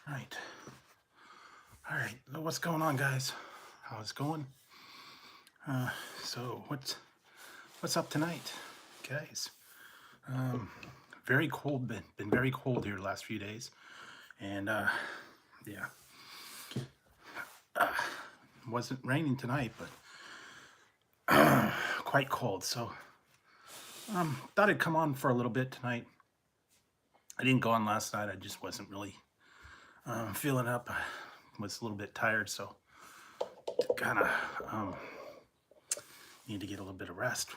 Right. All right. What's going on, guys? How's it going? So what's up tonight, guys? Um, very cold. Been very cold here the last few days, and yeah, wasn't raining tonight, but quite cold. So thought I'd come on for a little bit tonight. I didn't go on last night. I just wasn't really feeling up. I was a little bit tired, so kind of need to get a little bit of rest.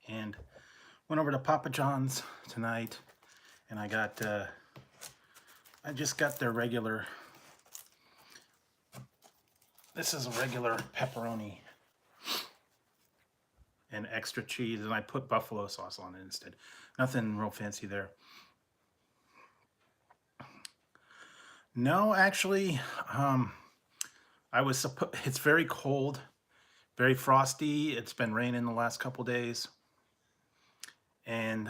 And went over to Papa John's tonight, and I just got their regular. This is a regular pepperoni and extra cheese, and I put buffalo sauce on it instead. Nothing real fancy there. No, actually, it's very cold, very frosty. It's been raining the last couple days. And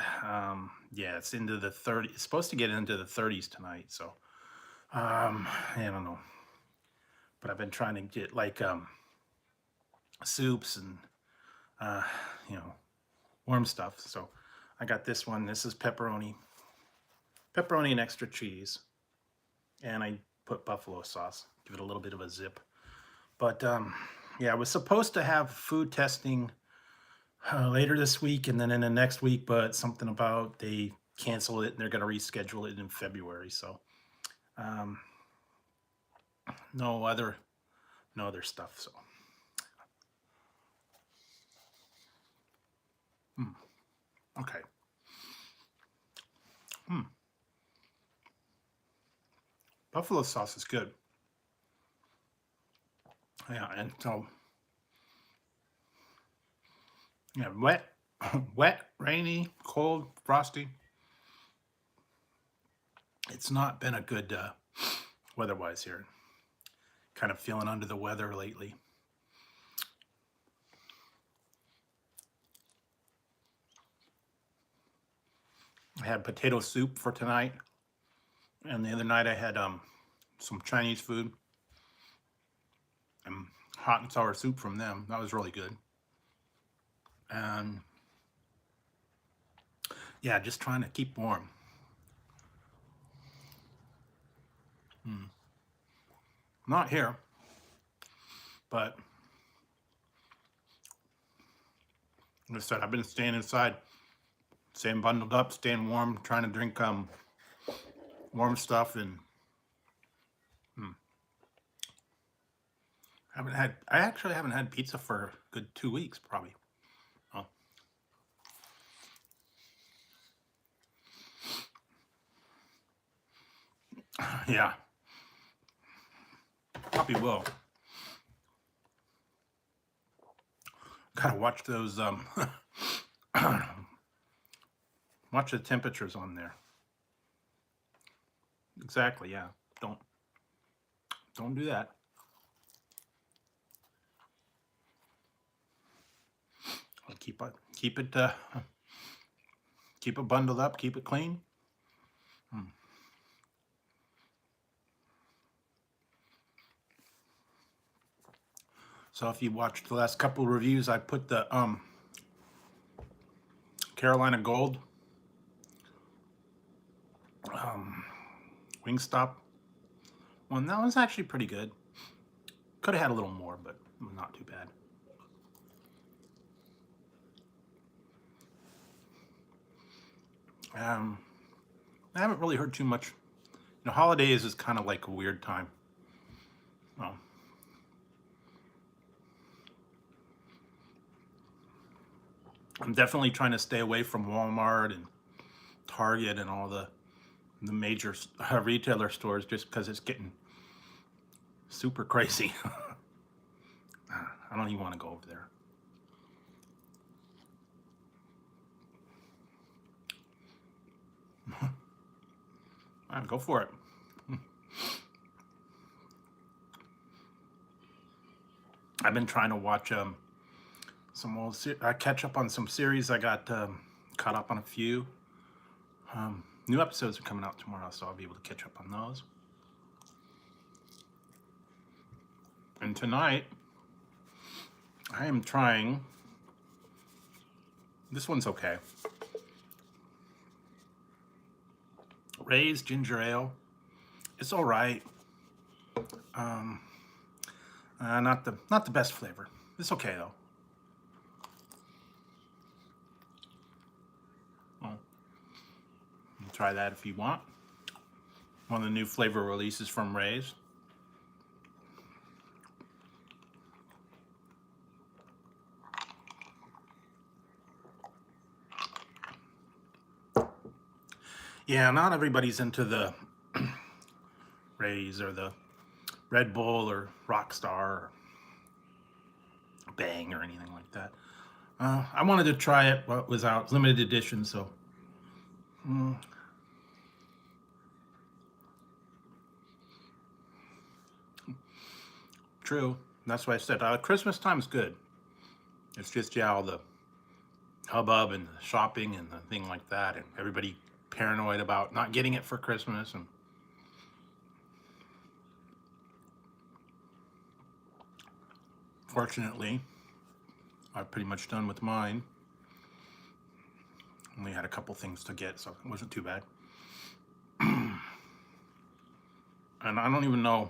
yeah, it's into the 30s. It's supposed to get into the 30s tonight. So I don't know. But I've been trying to get like soups and warm stuff. So I got this one. This is pepperoni and extra cheese. And I put buffalo sauce, give it a little bit of a zip. But yeah, I was supposed to have food testing later this week and then in the next week, but something about they canceled it and they're going to reschedule it in February. So no other stuff. So okay. Buffalo sauce is good. Yeah, and so yeah, wet, rainy, cold, frosty. It's not been a good weather-wise here. Kind of feeling under the weather lately. I had potato soup for tonight, and the other night I had some Chinese food and hot and sour soup from them. That was really good. And yeah, just trying to keep warm. Not here, but like I said, I've been staying inside, staying bundled up, staying warm, trying to drink warm stuff, and I actually haven't had pizza for a good 2 weeks, probably. Oh. Yeah, probably will. Gotta watch those watch the temperatures on there. Exactly, yeah. Don't do that. Keep it bundled up, keep it clean. So if you watched the last couple of reviews, I put the Carolina Gold Wingstop one. That was actually pretty good. Could have had a little more, but not too bad. I haven't really heard too much. Holidays is kind of like a weird time. I'm definitely trying to stay away from Walmart and Target and all the major retailer stores just because it's getting super crazy. I don't even want to go over there. All right, go for it. I've been trying to watch some old catch up on some series. I got caught up on a few. New episodes are coming out tomorrow, so I'll be able to catch up on those. And tonight, I am trying, this one's okay. Ray's ginger ale. It's all right. Not the best flavor. It's okay though. Well, you can try that if you want. One of the new flavor releases from Ray's. Yeah, not everybody's into the Ray's or the Red Bull or Rockstar or Bang or anything like that. I wanted to try it while it was out, limited edition, so. True. That's why I said Christmas time's good. It's just, yeah, all the hubbub and the shopping and the thing like that, and everybody paranoid about not getting it for Christmas. And fortunately, I'm pretty much done with mine. Only had a couple things to get, so it wasn't too bad. And I don't even know.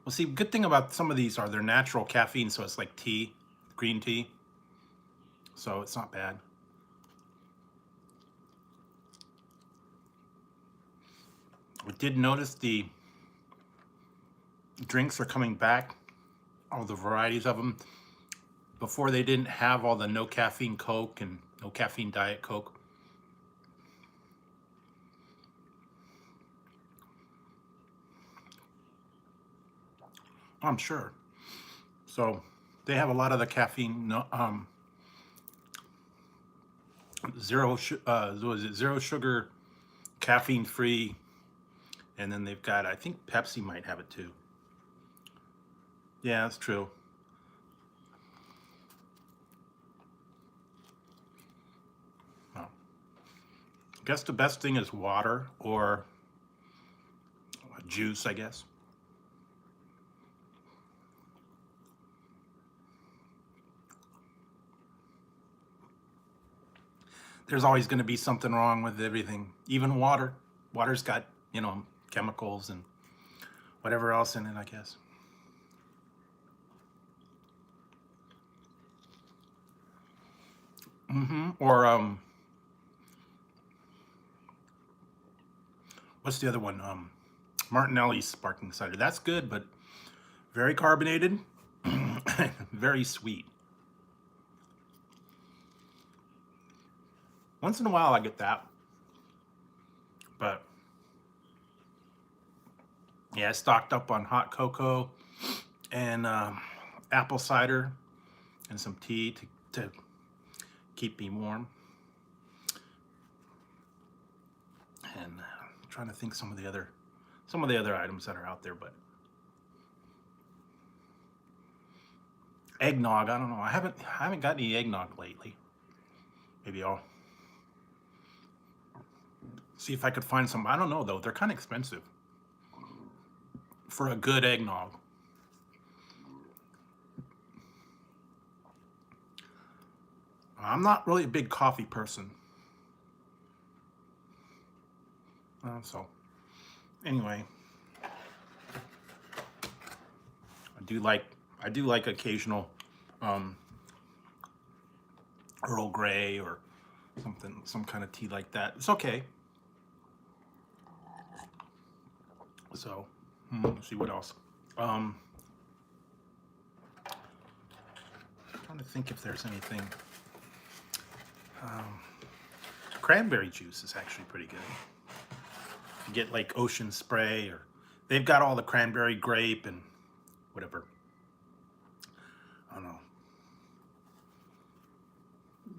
Well, see, good thing about some of these are they're natural caffeine, so it's like tea, green tea. So it's not bad. I did notice the drinks are coming back, all the varieties of them. Before they didn't have all the no caffeine Coke and no caffeine Diet Coke. I'm sure. So they have a lot of the caffeine, zero sugar, caffeine free, and then they've got, I think Pepsi might have it too. Yeah, that's true. Oh. I guess the best thing is water or juice, I guess. There's always going to be something wrong with everything, even water. Water's got, you know, chemicals and whatever else in it, I guess. Or what's the other one? Martinelli's sparkling cider. That's good, but very carbonated, very sweet. Once in a while I get that, but yeah, I stocked up on hot cocoa and apple cider and some tea to keep me warm. And I'm trying to think some of the other items that are out there, but eggnog, I don't know. I haven't got any eggnog lately. Maybe I'll see if I could find some. I don't know though. They're kind of expensive for a good eggnog. I'm not really a big coffee person. So anyway, I do like occasional Earl Grey or some kind of tea like that. It's okay. So let's see what else. I'm trying to think if there's anything. Cranberry juice is actually pretty good. If you get like Ocean Spray, or they've got all the cranberry grape and whatever. I don't know.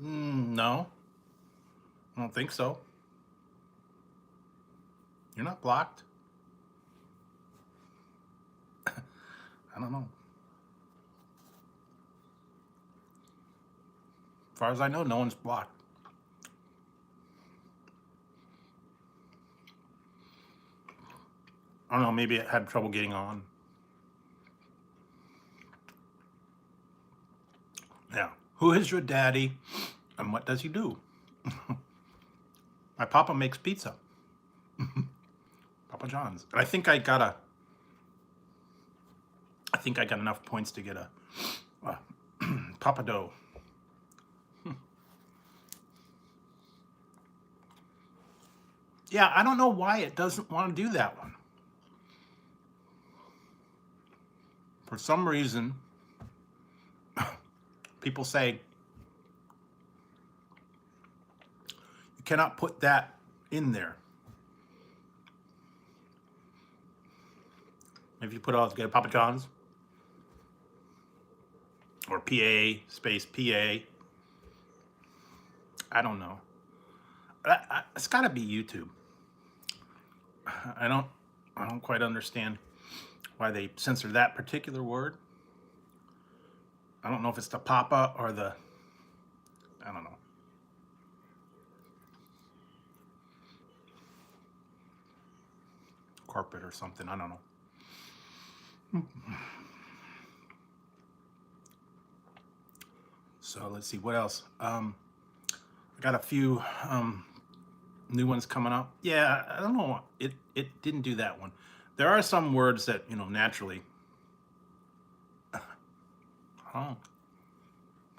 No, I don't think so. You're not blocked. I don't know. As far as I know, no one's blocked. I don't know, maybe it had trouble getting on. Yeah. Who is your daddy and what does he do? My papa makes pizza. Papa John's. And I think I got enough points to get a Papa Dough. Yeah, I don't know why it doesn't want to do that one. For some reason, people say you cannot put that in there. If you put all together, Papa John's or PA space PA, I don't know. It's got to be YouTube. I don't quite understand why they censor that particular word. I don't know if it's the papa or the, I don't know. Corporate or something, I don't know. So let's see, what else? I got a few new ones coming up. Yeah, I don't know, it didn't do that one. There are some words that, you know, naturally. Oh,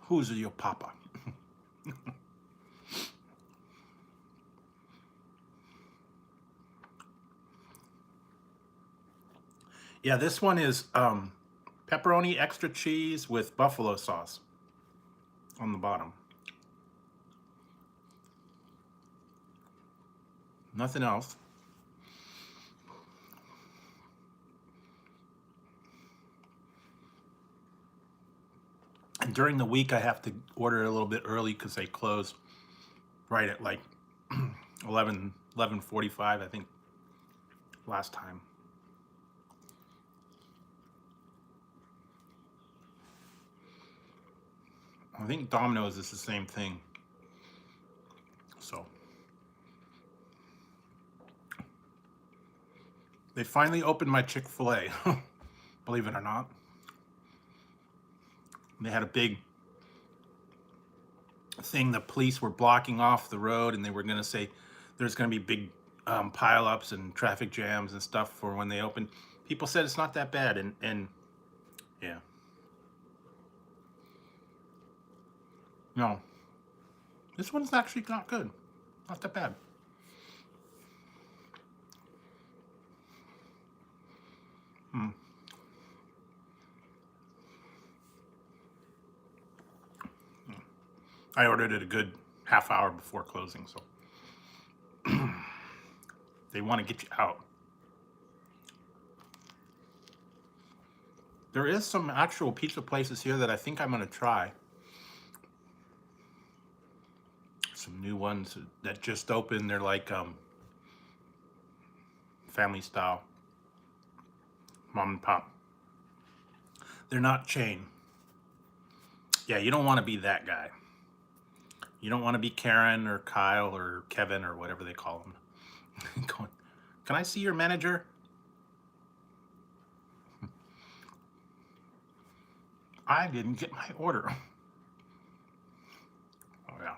who's your papa? Yeah, this one is pepperoni extra cheese with buffalo sauce on the bottom. Nothing else. And during the week, I have to order a little bit early because they close right at like 11:45, I think, last time. I think Domino's is the same thing. So they finally opened my Chick-fil-A, believe it or not. They had a big thing. The police were blocking off the road, and they were going to say there's going to be big pile-ups and traffic jams and stuff for when they open. People said it's not that bad, and yeah. No. This one's actually not good. Not that bad. I ordered it a good half hour before closing, so they want to get you out. There is some actual pizza places here that I think I'm going to try. Some new ones that just opened. They're like family style, mom and pop. They're not chain. Yeah, you don't want to be that guy. You don't want to be Karen or Kyle or Kevin or whatever they call them. Going, can I see your manager? I didn't get my order. Oh yeah.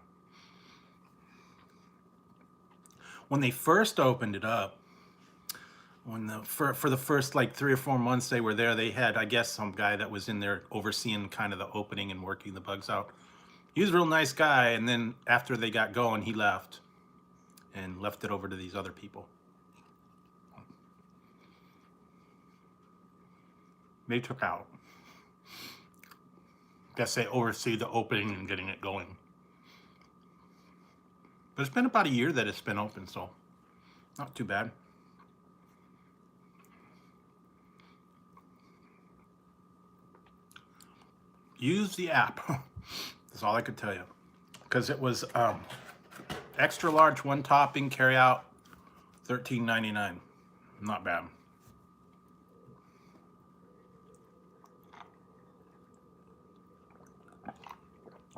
When they first opened it up, when for the first like 3 or 4 months they were there, they had, I guess, some guy that was in there overseeing kind of the opening and working the bugs out. He was a real nice guy, and then after they got going, he left and left it over to these other people. They took out. Guess they oversee the opening and getting it going. But it's been about a year that it's been open, so not too bad. Use the app. That's all I could tell you. Because it was extra large, one topping, carry out, $13.99. Not bad.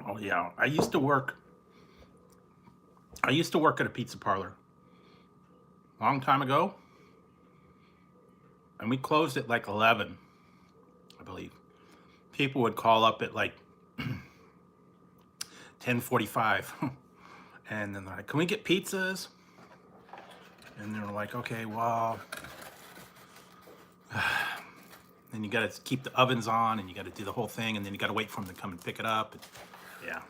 Oh yeah, I used to work at a pizza parlor. Long time ago. and we closed at like 11, I believe. People would call up at like 10:45, and then they're like, "Can we get pizzas?" And they're like, "Okay, well," then you got to keep the ovens on, and you got to do the whole thing, and then you got to wait for them to come and pick it up. And, yeah,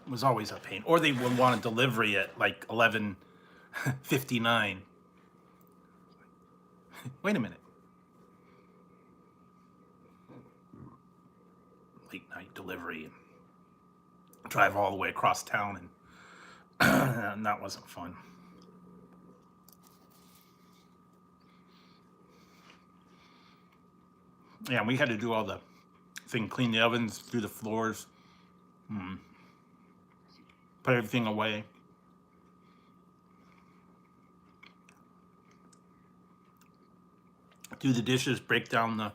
it was always a pain. Or they would want a delivery at like 11:59. Wait a minute. Late night delivery, and drive all the way across town, and that wasn't fun. Yeah, we had to do all the thing, clean the ovens, do the floors, put everything away. Do the dishes, break down the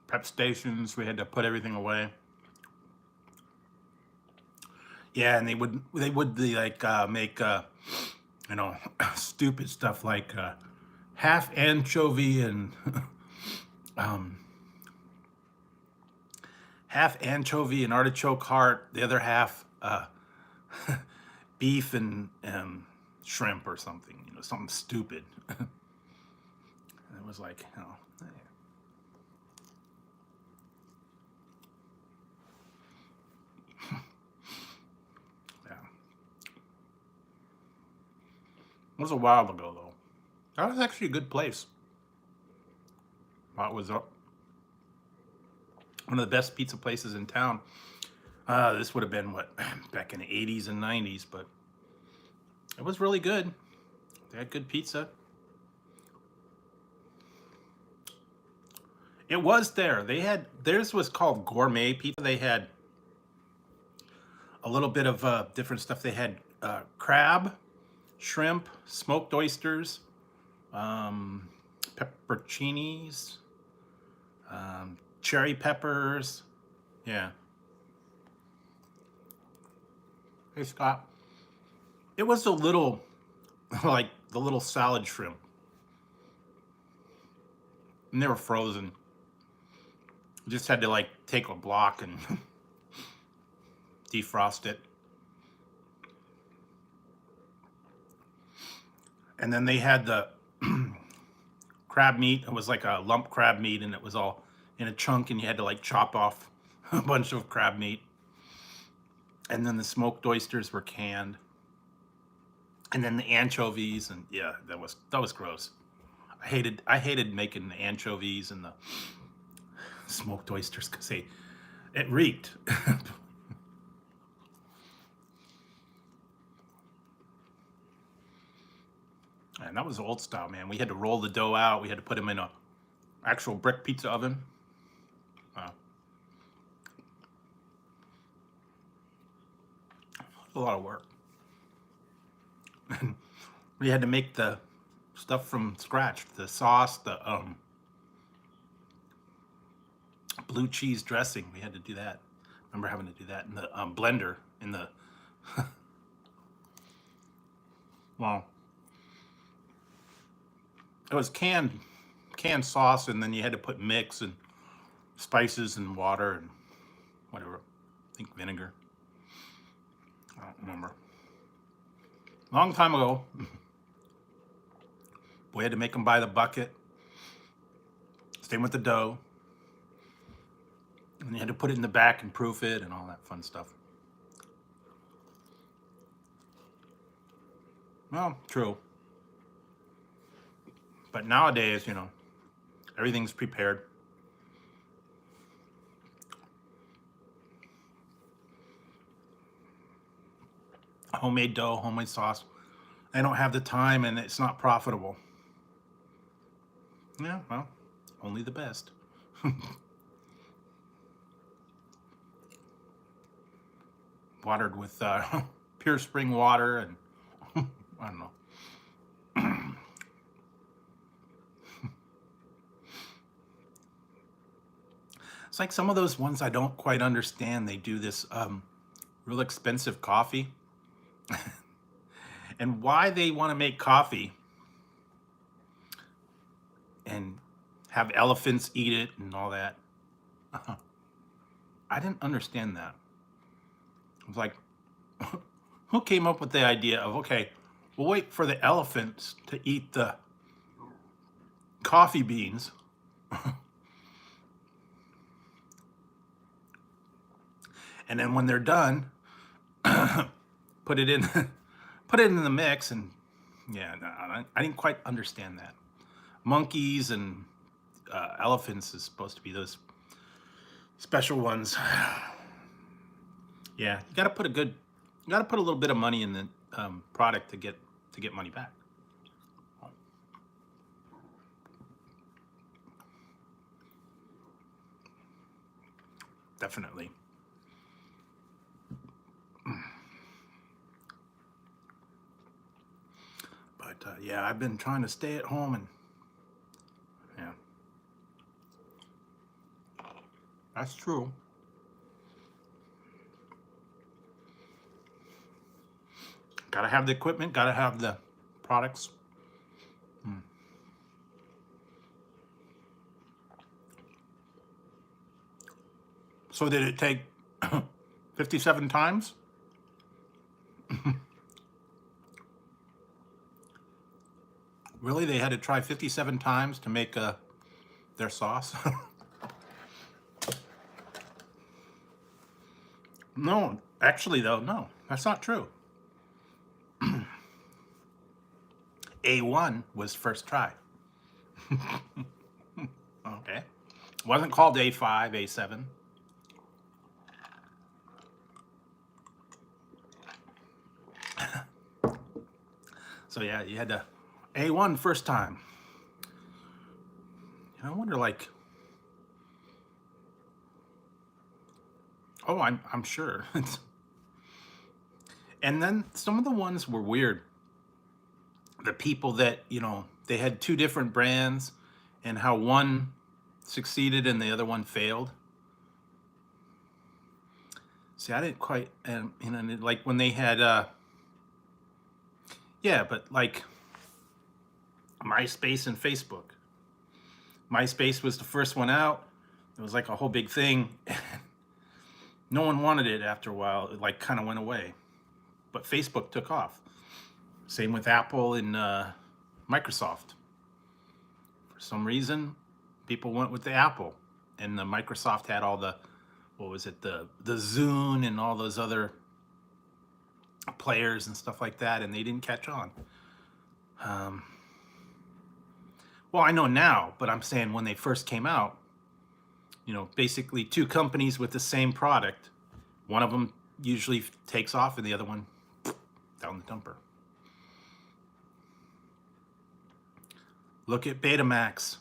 prep stations. We had to put everything away. Yeah, and they would like make you know, stupid stuff like half anchovy and half anchovy and artichoke heart, the other half beef and shrimp or something, you know, something stupid. And it was like, you know, yeah. It was a while ago though. That was actually a good place. It was one of the best pizza places in town. This would have been what, back in the 80s and 90s, but it was really good. They had good pizza. It was there. Theirs was called gourmet pizza. They had a little bit of different stuff. They had crab, shrimp, smoked oysters, pepperoncinis, cherry peppers. Yeah. Hey, Scott. It was a little, like the little salad shrimp. And they were frozen. You just had to like take a block and defrost it. And then they had the crab meat. It was like a lump crab meat, and it was all in a chunk, and you had to like chop off a bunch of crab meat. And then the smoked oysters were canned. And then the anchovies, and yeah, that was gross. I hated making the anchovies and the smoked oysters because it reeked. And that was old style, man. We had to roll the dough out. We had to put them in a actual brick pizza oven. A lot of work. We had to make the stuff from scratch. The sauce, the blue cheese dressing. We had to do that. I remember having to do that in the blender in the. Well, it was canned sauce, and then you had to put mix and spices and water and whatever. I think vinegar. I don't remember. Long time ago. We had to make them by the bucket. Same with the dough. And you had to put it in the back and proof it and all that fun stuff. Well, true. But nowadays, you know, everything's prepared. Homemade dough, homemade sauce. I don't have the time, and it's not profitable. Yeah, well, only the best. Watered with pure spring water, and I don't know. It's like some of those ones I don't quite understand. They do this real expensive coffee. And why they want to make coffee and have elephants eat it and all that. I didn't understand that. I was like, who came up with the idea of, okay, we'll wait for the elephants to eat the coffee beans, and then when they're done, put it in the mix. And yeah, no, I didn't quite understand that. Monkeys and elephants is supposed to be those special ones. Yeah, you got to put a little bit of money in the product to get money back. Definitely. But yeah, I've been trying to stay at home, and yeah, that's true. Gotta have the equipment, gotta have the products. So did it take 57 times? Really? They had to try 57 times to make their sauce? No, actually though, no, that's not true. A1 was first try. Okay. It wasn't called A5, A7. So yeah, you had to A1 first time. I wonder, like, oh, I'm sure. And then some of the ones were weird. The people that, they had two different brands, and how one succeeded and the other one failed. See, I didn't quite, like when they had, yeah, but like MySpace and Facebook. MySpace was the first one out. It was like a whole big thing. No one wanted it after a while. It like kind of went away. But Facebook took off. Same with Apple and Microsoft. For some reason, people went with the Apple, and the Microsoft had all the, what was it, the Zune and all those other players and stuff like that, and they didn't catch on. Well, I know now, but I'm saying when they first came out, basically two companies with the same product. One of them usually takes off, and the other one down the dumper. Look at Betamax.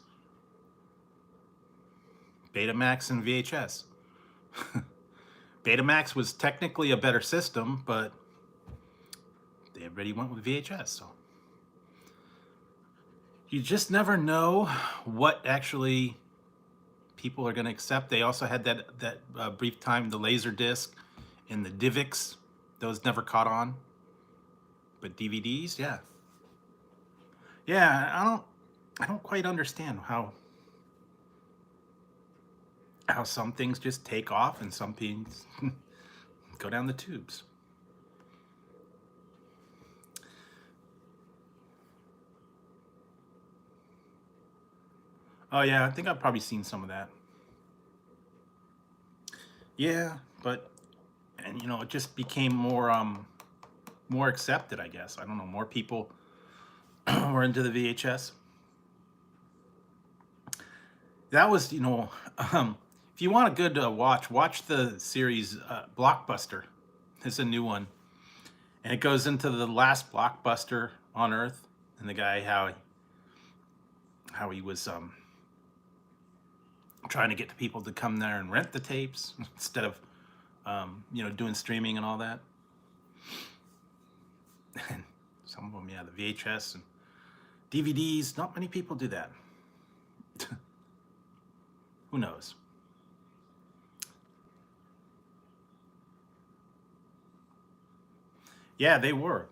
Betamax and VHS. Betamax was technically a better system, but everybody went with VHS. So you just never know what actually people are going to accept. They also had that brief time, the laser disc and the DivX. Those never caught on. But DVDs, yeah. Yeah, I don't quite understand how some things just take off and some things go down the tubes. Oh yeah, I think I've probably seen some of that. Yeah, but it just became more accepted, I guess. I don't know, more people were into the VHS. That was, if you want a good watch the series Blockbuster. It's a new one, and it goes into the last blockbuster on Earth, and the guy how he was trying to get the people to come there and rent the tapes instead of doing streaming and all that. And some of them, yeah, the VHS and DVDs. Not many people do that. Who knows? Yeah, they were.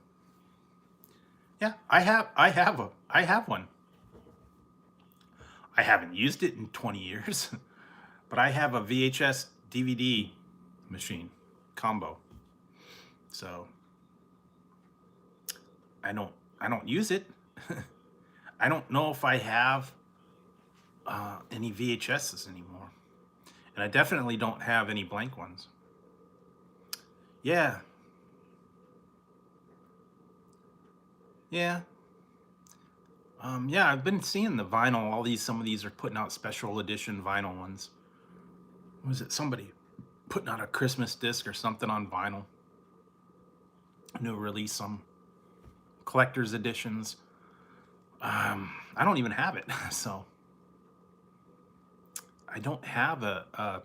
Yeah, I have one. I haven't used it in 20 years, but I have a VHS DVD machine combo. So I don't use it. I don't know if I have any VHSs anymore. And I definitely don't have any blank ones. Yeah. Yeah. Yeah, I've been seeing the vinyl. Some of these are putting out special edition vinyl ones. Was it somebody putting out a Christmas disc or something on vinyl? New release, some collector's editions. I don't even have it, so I don't have a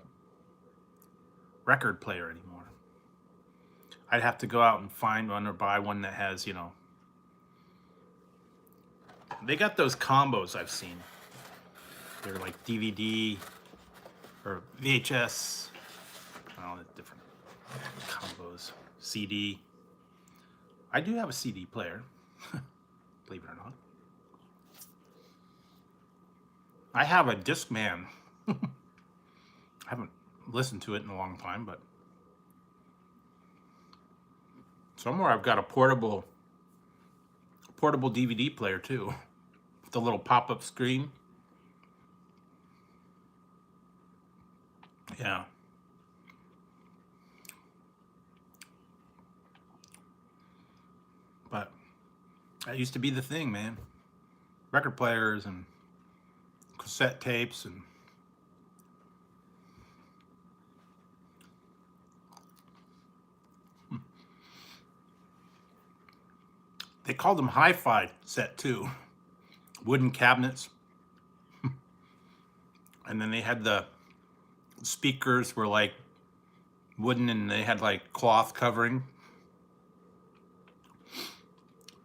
record player anymore. I'd have to go out and find one or buy one that has, you know, they got those combos I've seen. They're like DVD or VHS, all the different combos, CD. I do have a CD player, believe it or not. I have a Discman. I haven't listened to it in a long time, but somewhere I've got a portable DVD player too, with the little pop-up screen. Yeah. But that used to be the thing, man. Record players and cassette tapes and they called them hi-fi set too. Wooden cabinets. And then they had the speakers were like wooden and they had like cloth covering.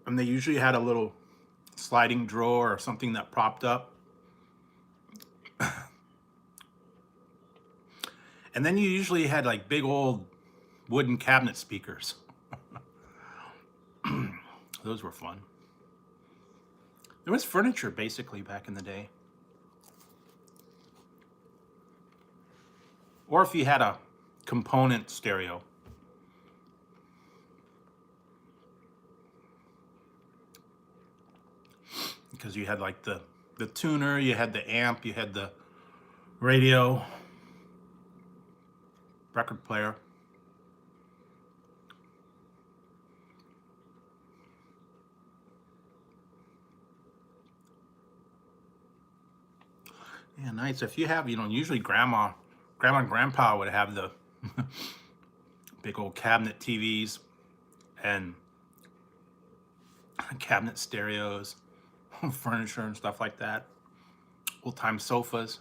And they usually had a little sliding drawer or something that propped up. And then you usually had like big old wooden cabinet speakers. Those were fun. There was furniture basically back in the day. Or if you had a component stereo. Because you had like the tuner, you had the amp, you had the radio, record player. Yeah, nice. If you have, you know, usually grandma and grandpa would have the big old cabinet TVs and cabinet stereos, furniture and stuff like that. Old-time sofas.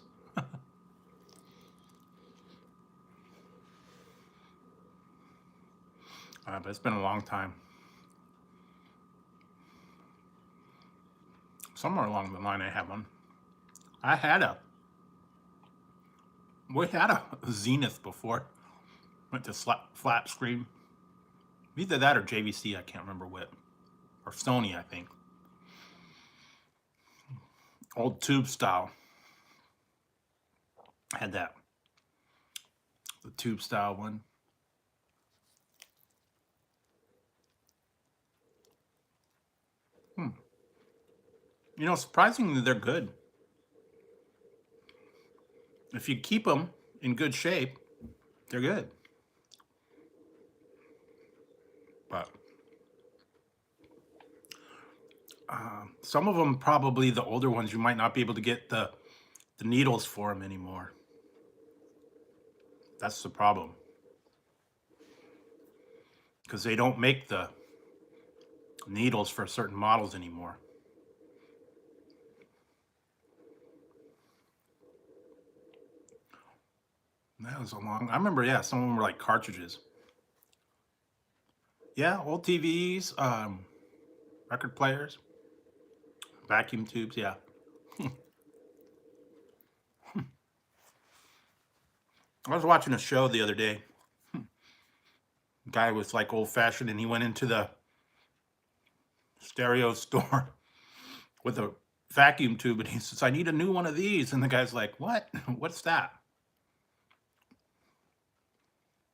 But it's been a long time. Somewhere along the line I had one. We had a Zenith before. Went to flat screen. Either that or JVC, I can't remember what. Or Sony, I think. Old tube style. I had that. The tube style one. You know, surprisingly, they're good. If you keep them in good shape, they're good. But some of them, probably the older ones, you might not be able to get the needles for them anymore. That's the problem. Because they don't make the needles for certain models anymore. That was a long, I remember, yeah, some of them were like cartridges. Yeah, old TVs, record players, vacuum tubes, yeah. I was watching a show the other day. Guy was like old-fashioned and he went into the stereo store with a vacuum tube, and he says, "I need a new one of these." And the guy's like, "What? What's that?"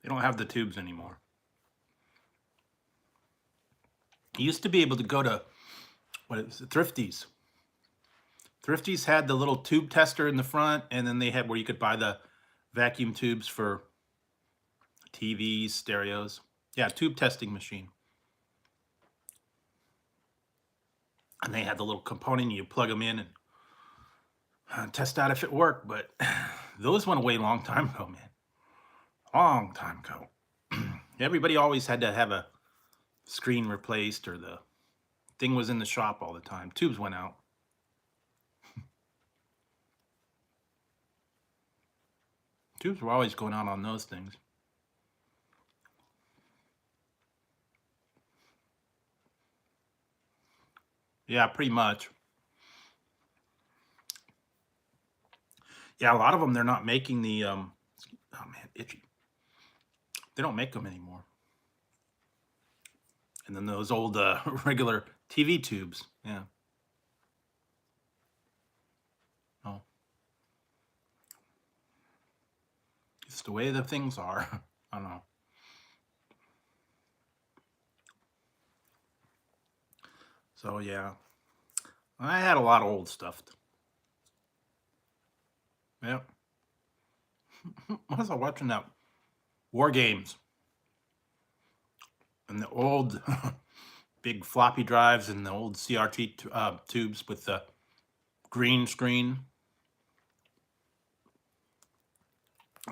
They don't have the tubes anymore. You used to be able to go to, what is it, Thrifties. Thrifties had the little tube tester in the front, and then they had where you could buy the vacuum tubes for TVs, stereos. Yeah, tube testing machine. And they had the little component, and you plug them in and test out if it worked. But those went away a long time ago, man. Long time ago. Everybody always had to have a screen replaced, or the thing was in the shop all the time. Tubes went out. Tubes were always going out on those things. Yeah, pretty much. Yeah, a lot of them, they're not making the, oh man, itchy. They don't make them anymore. And then those old regular TV tubes, yeah. Oh, it's the way the things are. I don't know. So yeah, I had a lot of old stuff. Yep. I was watching that War Games and the old big floppy drives and the old CRT tubes with the green screen.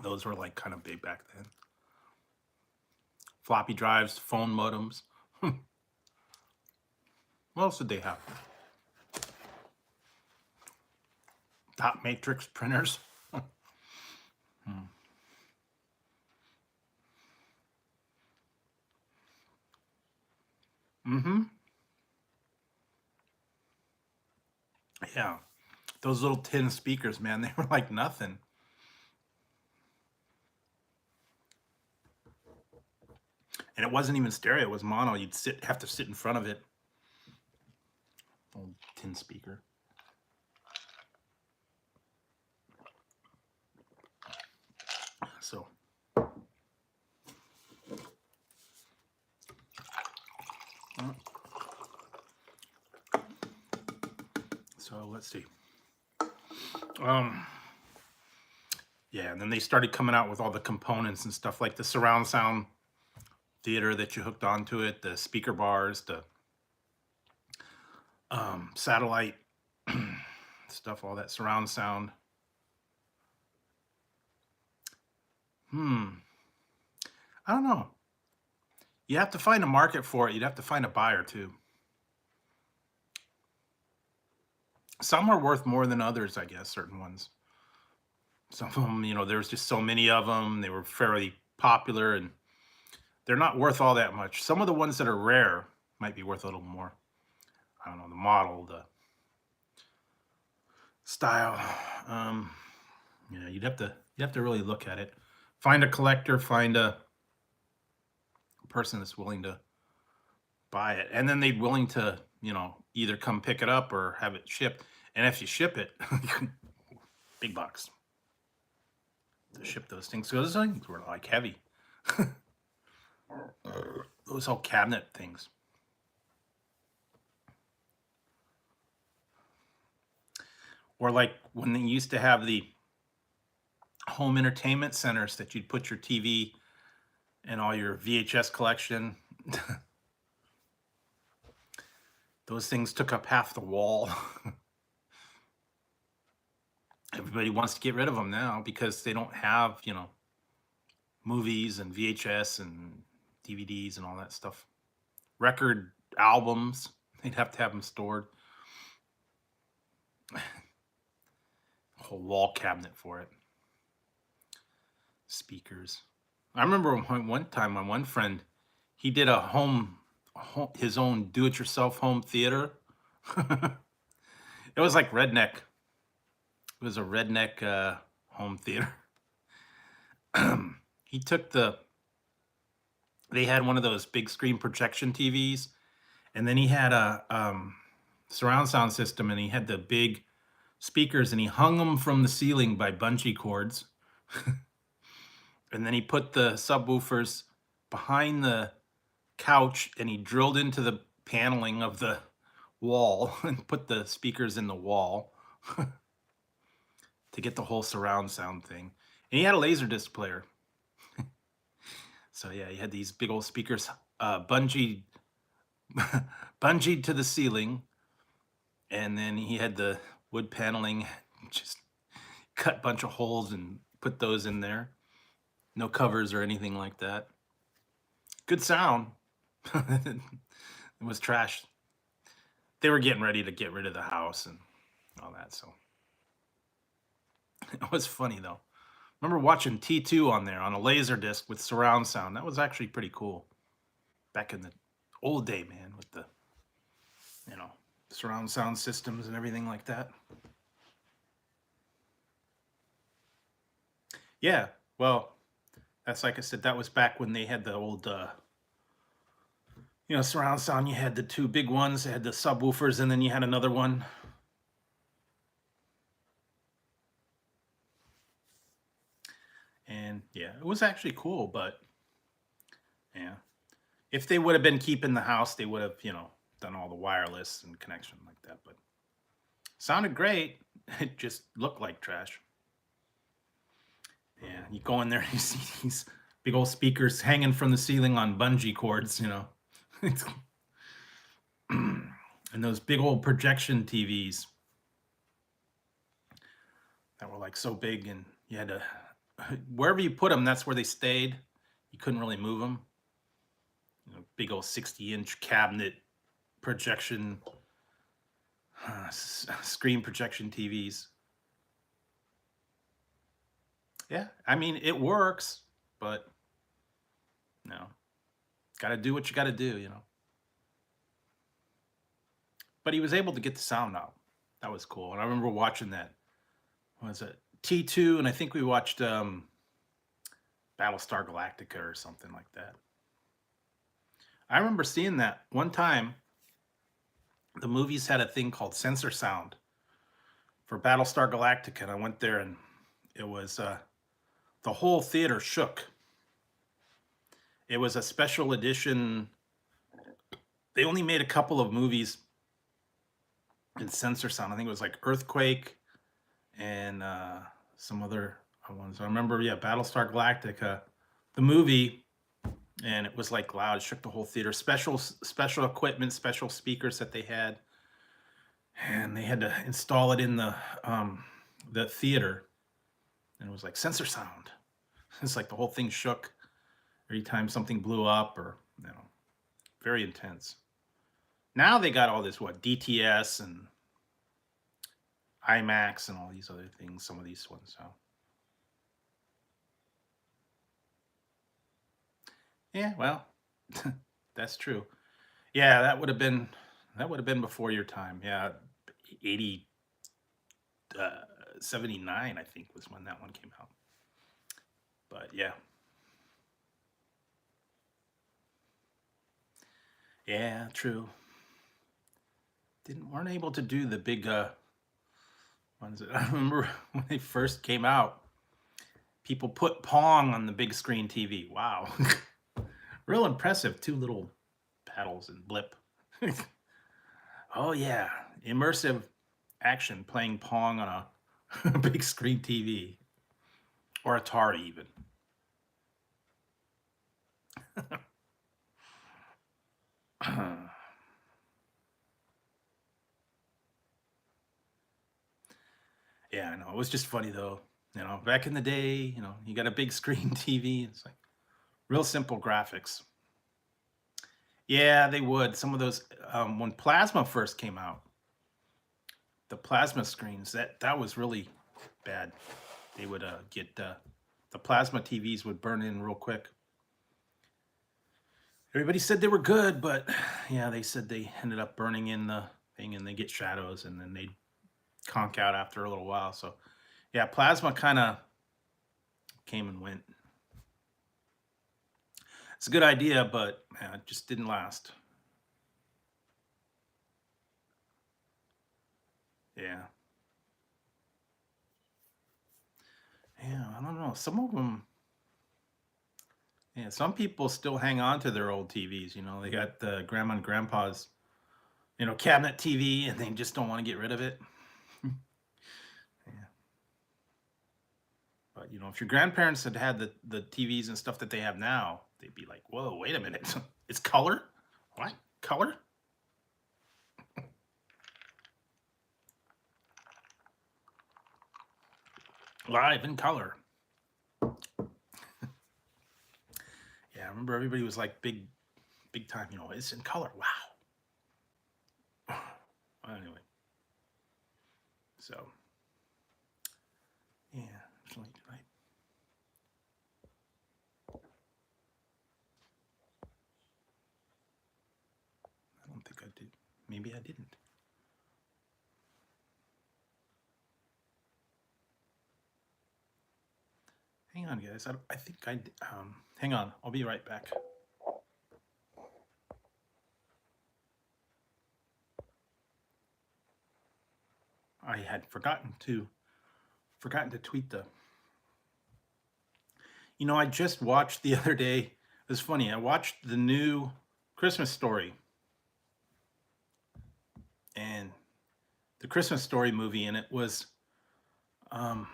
Those were like kind of big back then. Floppy drives, phone modems. What else did they have? Dot matrix printers. Mm-hmm. Yeah. Those little tin speakers, man, they were like nothing. And it wasn't even stereo, it was mono. You'd have to sit in front of it. Old tin speaker. So let's see. Yeah, and then they started coming out with all the components and stuff, like the surround sound theater that you hooked onto it, the speaker bars, the satellite stuff, all that surround sound. I don't know. You have to find a market for it. You'd have to find a buyer too. Some are worth more than others, I guess, certain ones. Some of them, there's just so many of them. They were fairly popular, and they're not worth all that much. Some of the ones that are rare might be worth a little more. I don't know, the model, the style. Yeah, you have to really look at it. Find a collector, find a person that's willing to buy it, and then they're willing to, either come pick it up or have it shipped. And if you ship it, big bucks to ship those things. So those things were like heavy. Those whole cabinet things. Or like when they used to have the home entertainment centers that you'd put your TV and all your VHS collection. Those things took up half the wall. Everybody wants to get rid of them now because they don't have, movies and VHS and DVDs and all that stuff. Record albums, they'd have to have them stored. A whole wall cabinet for it. Speakers. I remember one time my one friend, he did his own do-it-yourself home theater. It was like redneck. It was a redneck home theater. He took they had one of those big screen projection TVs, and then he had surround sound system, and he had the big speakers, and he hung them from the ceiling by bungee cords. And then he put the subwoofers behind the couch, and he drilled into the paneling of the wall and put the speakers in the wall to get the whole surround sound thing. And he had a Laserdisc player. So yeah, he had these big old speakers bungeed bungeed to the ceiling, and then he had the wood paneling, just cut a bunch of holes and put those in there. No covers or anything like that. Good sound. It was trash. They were getting ready to get rid of the house and all that, so it was funny though. Remember watching T2 on there on a laser disc with surround sound. That was actually pretty cool. Back in the old day, man, with the, surround sound systems and everything like that. Yeah, well, that's like I said, that was back when they had the old, surround sound. You had the two big ones, they had the subwoofers, and then you had another one. And yeah, it was actually cool, but yeah. If they would have been keeping the house, they would have, done all the wireless and connection like that. But sounded great. It just looked like trash. Yeah, you go in there and you see these big old speakers hanging from the ceiling on bungee cords, and those big old projection TVs that were like so big, and you had to, wherever you put them, that's where they stayed. You couldn't really move them. Big old 60-inch cabinet projection, screen projection TVs. Yeah, I mean, it works, but got to do what you got to do. But he was able to get the sound out. That was cool. And I remember watching that. What was it? T2, and I think we watched Battlestar Galactica or something like that. I remember seeing that one time. The movies had a thing called Sensor Sound for Battlestar Galactica, and I went there, and it was the whole theater shook. It was a special edition. They only made a couple of movies in Sensor Sound. I think it was like Earthquake and some other ones. I remember, Battlestar Galactica, the movie, and it was like loud. It shook the whole theater. Special equipment, special speakers that they had, and they had to install it in the theater, and it was like Sensor Sound. It's like the whole thing shook every time something blew up, or very intense. Now they got all this DTS and IMAX and all these other things. Some of these ones, so yeah, well, that's true. Yeah, that would have been before your time. Yeah, 80, 79, I think, was when that one came out. But yeah. Yeah, true. Weren't able to do the big ones. I remember when they first came out, people put Pong on the big screen TV. Wow. Real impressive. Two little paddles and blip. Oh yeah, immersive action playing Pong on a big screen TV, or Atari even. Yeah, I know. It was just funny though. Back in the day, you got a big screen TV. It's like real simple graphics. Yeah, they would. Some of those, when Plasma first came out, the plasma screens, that was really bad. They would get the plasma TVs would burn in real quick. Everybody said they were good, but yeah, they said they ended up burning in the thing, and they get shadows, and then they'd conk out after a little while. So yeah, plasma kind of came and went. It's a good idea, but it just didn't last. Yeah. Yeah, I don't know. Some of them, yeah, some people still hang on to their old TVs. You know, they got the grandma and grandpa's, cabinet TV, and they just don't want to get rid of it. Yeah. But if your grandparents had had the TVs and stuff that they have now, they'd be like, "Whoa, wait a minute, it's color? What color? Live in color?" Yeah, I remember everybody was like big time. It's in color. Wow. Well, anyway, so yeah, it's late, right? I don't think I did. Maybe I didn't. Hang on, guys. I think I. Hang on. I'll be right back. I had forgotten to tweet the. I just watched the other day. It was funny. I watched the new Christmas Story, and the Christmas Story movie, and it was um,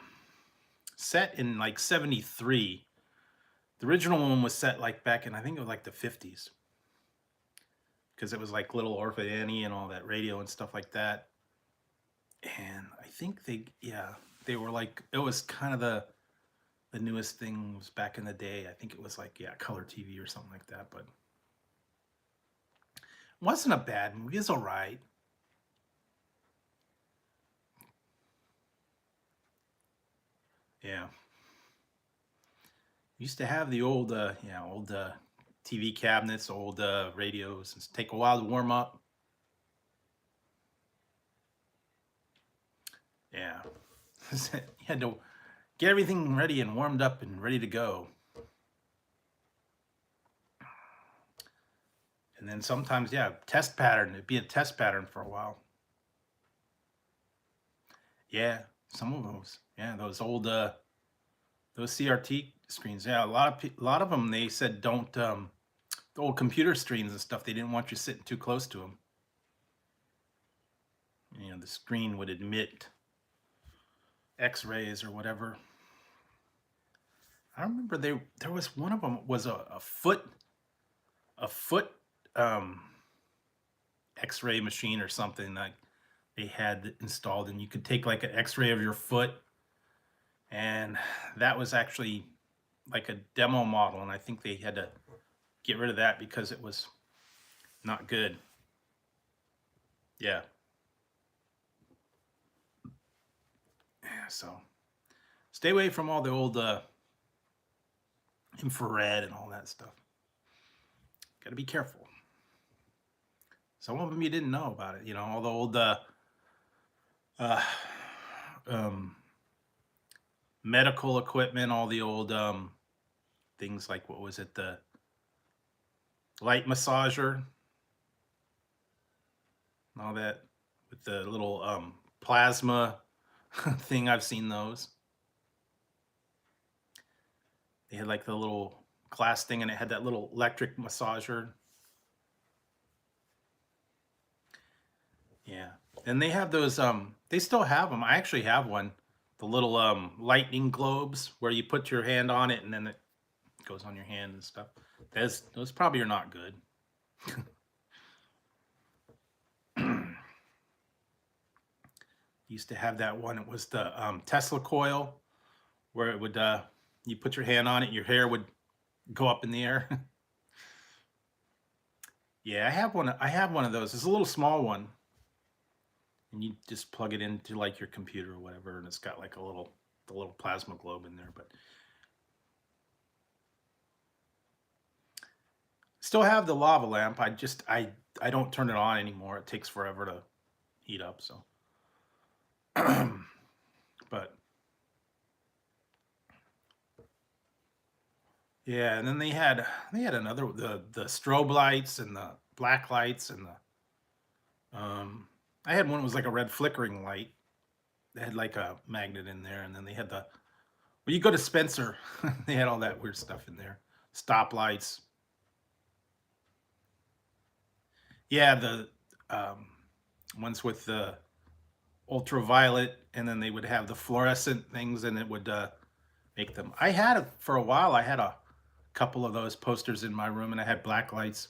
set in like '73. The original one was set like back in, I think it was like the '50s, because it was like Little Orphan Annie and all that radio and stuff like that. And I think they were like, it was kind of the newest thing was back in the day. I think it was like, color TV or something like that, but it wasn't a bad movie. It's all right. Yeah. Used to have the old, TV cabinets, old radios, and take a while to warm up. Yeah. You had to get everything ready and warmed up and ready to go. And then sometimes, test pattern. It'd be a test pattern for a while. Yeah, some of those. Yeah, those old those CRT screens. Yeah, a lot of them. They said don't the old computer screens and stuff. They didn't want you sitting too close to them. The screen would emit X-rays or whatever. I remember there was one of them was a foot um, X-ray machine or something like they had installed, and you could take like an X-ray of your foot, and that was actually like a demo model, and I think they had to get rid of that because it was not good. Yeah. So stay away from all the old infrared and all that stuff. Got to be careful. Some of them you didn't know about it. All the old uh, um, medical equipment, all the old things like, what was it, the light massager, and all that with the little plasma thing. I've seen those. They had like the little glass thing, and it had that little electric massager. Yeah. And they have those they still have them. I actually have one. The little lightning globes where you put your hand on it and then it goes on your hand and stuff. Those probably are not good. Used to have that one. It was the Tesla coil where it would you put your hand on it, your hair would go up in the air. Yeah, I have one of those. It's a little small one. And you just plug it into like your computer or whatever, and it's got like the little plasma globe in there. But still have the lava lamp. I don't turn it on anymore. It takes forever to heat up. So, but yeah, and then they had the strobe lights and the black lights and the I had one that was like a red flickering light. They had like a magnet in there, and then they had the, well, you go to Spencer, they had all that weird stuff in there. Stoplights. Yeah, the um, ones with the ultraviolet, and then they would have the fluorescent things, and it would make them. I had it for a while. I had a couple of those posters in my room, and I had black lights.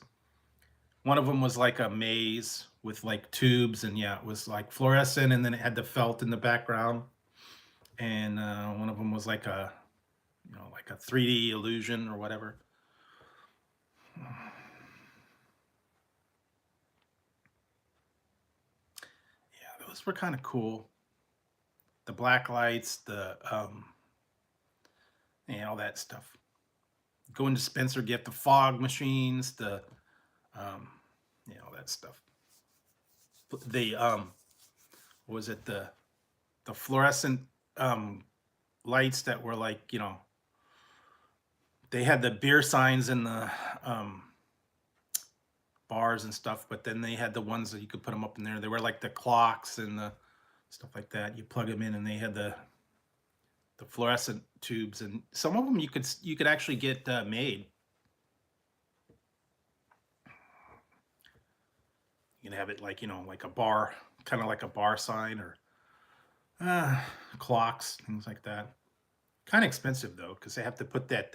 One of them was like a maze with like tubes, and yeah, it was like fluorescent, and then it had the felt in the background. And one of them was like a, like a 3D illusion or whatever. Yeah, those were kind of cool. The black lights, the and all that stuff. Go into Spencer, get the fog machines, the all that stuff. The what was it, the fluorescent lights that were like, they had the beer signs in the bars and stuff, but then they had the ones that you could put them up in there. They were like the clocks and the stuff like that. You plug them in, and they had the fluorescent tubes, and some of them you could actually get made. You can have it like, like a bar, kind of like a bar sign, or clocks, things like that. Kind of expensive though, because they have to put that.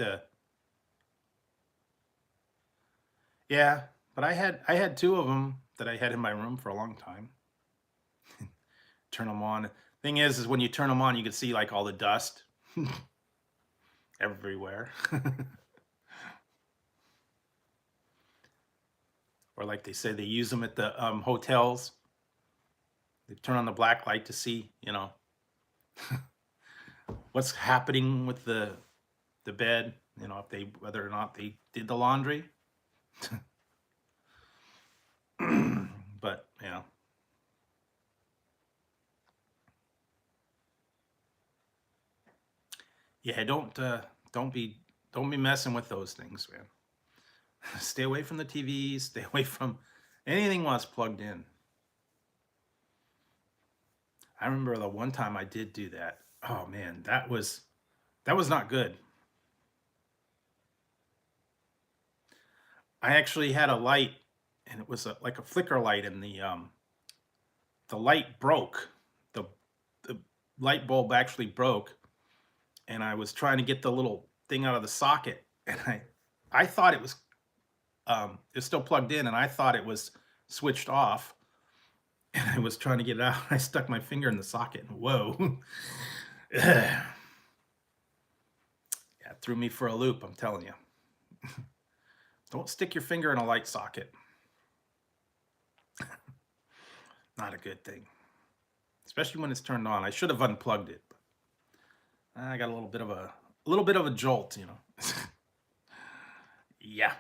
Yeah, but I had two of them that I had in my room for a long time. Turn them on. Thing is when you turn them on, you can see like all the dust everywhere. Or like they say, they use them at the hotels. They turn on the black light to see, what's happening with the bed. If they, whether or not they did the laundry. But yeah, don't be messing with those things, man. Stay away from the TVs. Stay away from anything while it's plugged in. I remember the one time I did do that. Oh man, that was not good. I actually had a light, and it was like a flicker light, and the light broke. The light bulb actually broke, and I was trying to get the little thing out of the socket, and I thought it was still plugged in, and I thought it was switched off, and I was trying to get it out. I stuck my finger in the socket, and whoa. Yeah, it threw me for a loop, I'm telling you. Don't stick your finger in a light socket. Not a good thing, especially when it's turned on. I should have unplugged it. But I got a little bit of a jolt, Yeah.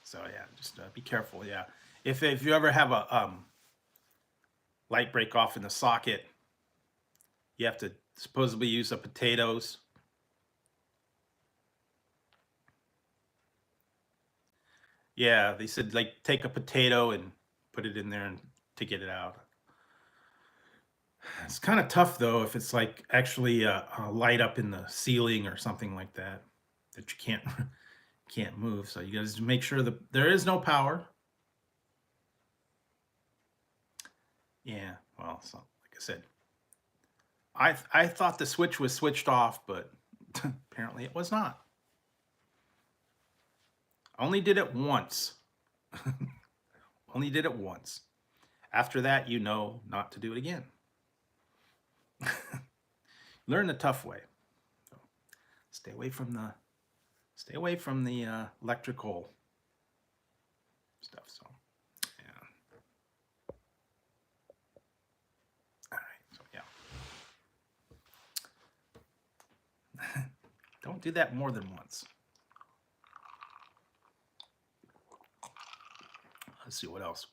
So yeah, just be careful. Yeah, if you ever have a light break off in the socket, you have to supposedly use the potatoes. Yeah, they said like take a potato and put it in there and to get it out. It's kind of tough though if it's like actually a light up in the ceiling or something like that that you can't move. So you guys make sure that there is no power. Yeah, well, so like I said, I thought the switch was switched off, but apparently it was not. Only did it once. Only did it once. After that, not to do it again. Learn the tough way. So stay away from the electrical stuff. So yeah. All right. So yeah. Don't do that more than once. Let's see what else.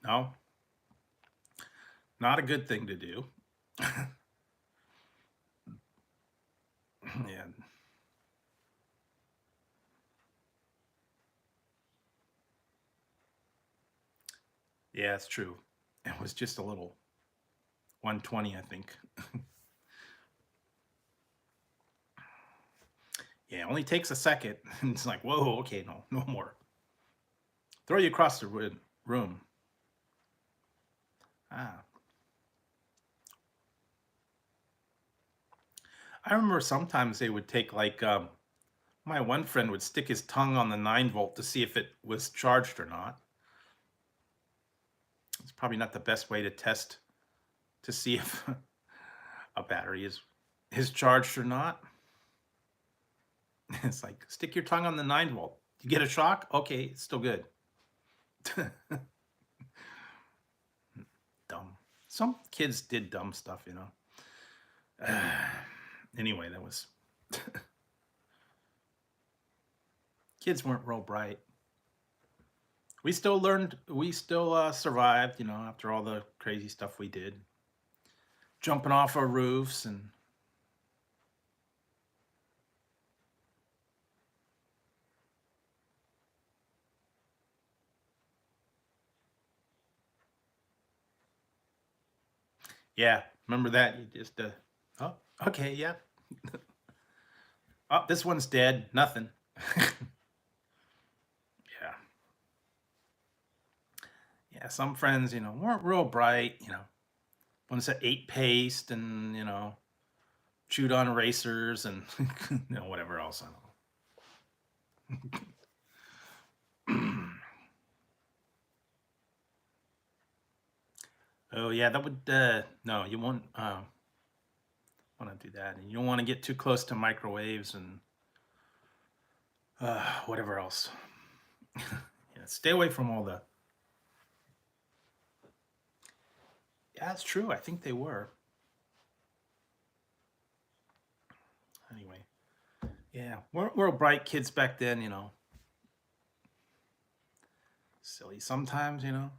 No, not a good thing to do. Yeah. Yeah, it's true. It was just a little 120, I think. Yeah, it only takes a second. And it's like, whoa, okay, no, no more. Throw you across the room. Ah. I remember sometimes they would take like my one friend would stick his tongue on the 9 volt to see if it was charged or not. It's probably not the best way to test to see if a battery is charged or not. It's like stick your tongue on the 9 volt. You get a shock? Okay, it's still good. Dumb. Some kids did dumb stuff, you know. Anyway, that was kids weren't real bright. We still learned. We still survived, you know, after all the crazy stuff we did, jumping off our roofs and yeah. Remember that? You just oh, okay, yeah. Oh, this one's dead. Nothing. Yeah. Yeah, some friends, you know, weren't real bright, you know. Ones that ate paste and, you know, chewed on erasers and you know, whatever else. I don't know. Oh yeah, that would no, you won't want to do that. And you don't want to get too close to microwaves and whatever else. Yeah, stay away from all the. Yeah, that's true. I think they were. Anyway, yeah, we're bright kids back then, you know. Silly sometimes, you know.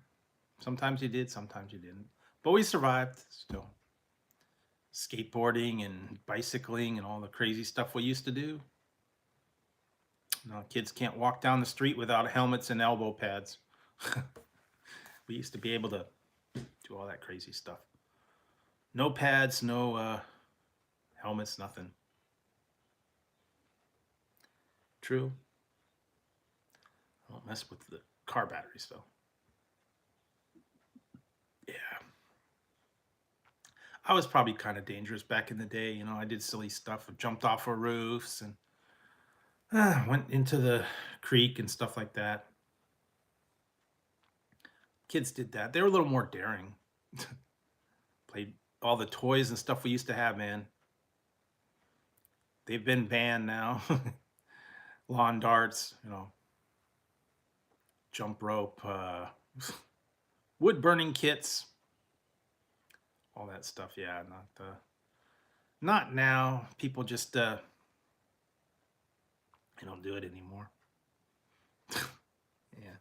Sometimes you did, sometimes you didn't. But we survived still. Skateboarding and bicycling and all the crazy stuff we used to do. Now kids can't walk down the street without helmets and elbow pads. We used to be able to do all that crazy stuff. No pads, no helmets, nothing. True. I don't mess with the car batteries though. Yeah. I was probably kind of dangerous back in the day. You know, I did silly stuff. I jumped off of roofs and went into the creek and stuff like that. Kids did that. They were a little more daring. Played all the toys and stuff we used to have, man. They've been banned now. Lawn darts, you know, jump rope, wood burning kits, all that stuff. Yeah, not now. People just they don't do it anymore. Yeah,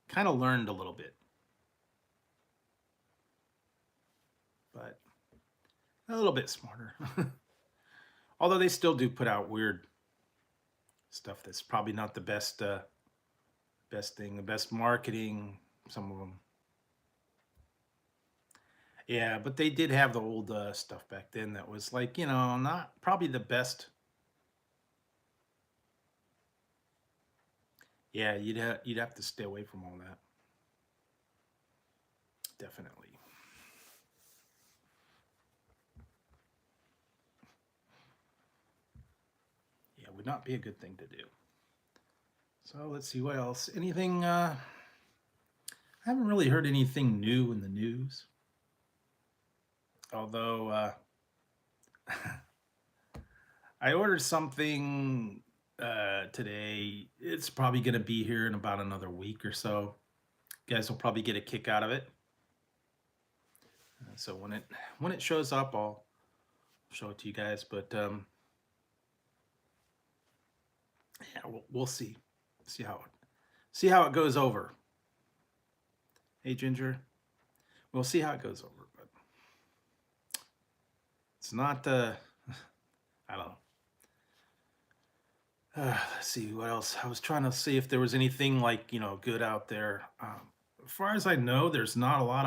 kind of learned a little bit, but a little bit smarter. Although they still do put out weird stuff that's probably not the best thing, the best marketing. Some of them. Yeah, but they did have the old stuff back then that was like, you know, not probably the best. Yeah, you'd have to stay away from all that. Definitely. Yeah, would not be a good thing to do. So let's see what else. Anything I haven't really heard anything new in the news. Although I ordered something today. It's probably going to be here in about another week or so. You guys will probably get a kick out of it. So when it shows up, I'll show it to you guys. But yeah, we'll see. See how it goes over. Hey Ginger, we'll see how it goes over. But it's not. I don't know. Let's see what else. I was trying to see if there was anything like, you know, good out there as far as I know, there's not a lot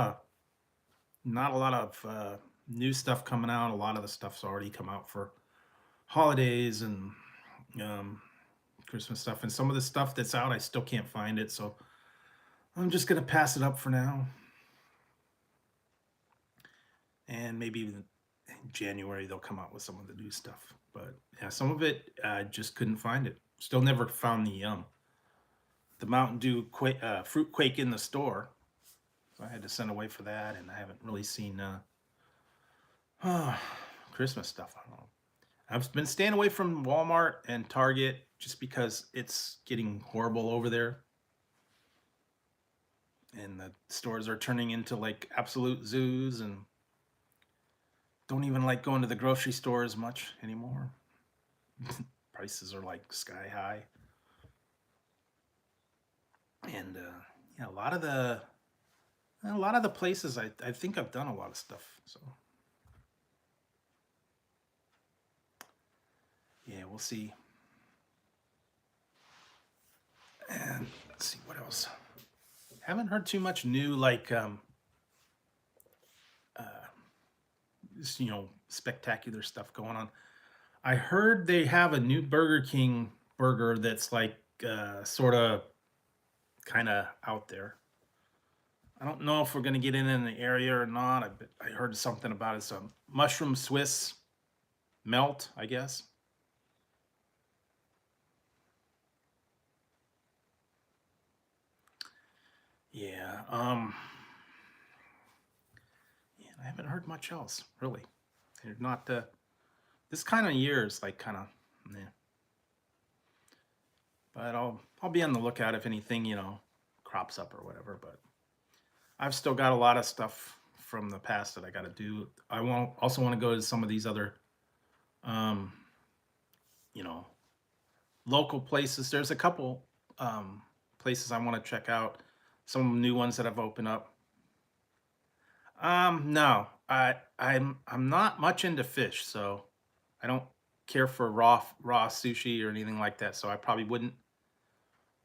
of new stuff coming out. A lot of the stuff's already come out for holidays and um, Christmas stuff. And some of the stuff that's out, I still can't find it. So I'm just gonna pass it up for now. And maybe even in January they'll come out with some of the new stuff. But yeah, some of it I just couldn't find it. Still never found the Mountain Dew fruit quake in the store. So I had to send away for that, and I haven't really seen Christmas stuff. I don't know. I've been staying away from Walmart and Target just because it's getting horrible over there, and the stores are turning into like absolute zoos, and don't even like going to the grocery store as much anymore. Prices are like sky high, and yeah, a lot of the places I think I've done a lot of stuff. So yeah, we'll see. And let's see what else. Haven't heard too much new like uh, just, spectacular stuff going on. I heard they have a new Burger King burger that's like sort of kind of out there. I don't know if we're gonna get in the area or not. I heard something about it. Some mushroom Swiss melt, I guess. Yeah. Yeah, I haven't heard much else really. They're not this kind of year is like kind of, yeah. But I'll be on the lookout if anything crops up or whatever. But I've still got a lot of stuff from the past that I got to do. I won't also want to go to some of these other um, you know local places. There's a couple places I want to check out. Some new ones that have opened up. No, I'm not much into fish, so I don't care for raw sushi or anything like that. So I probably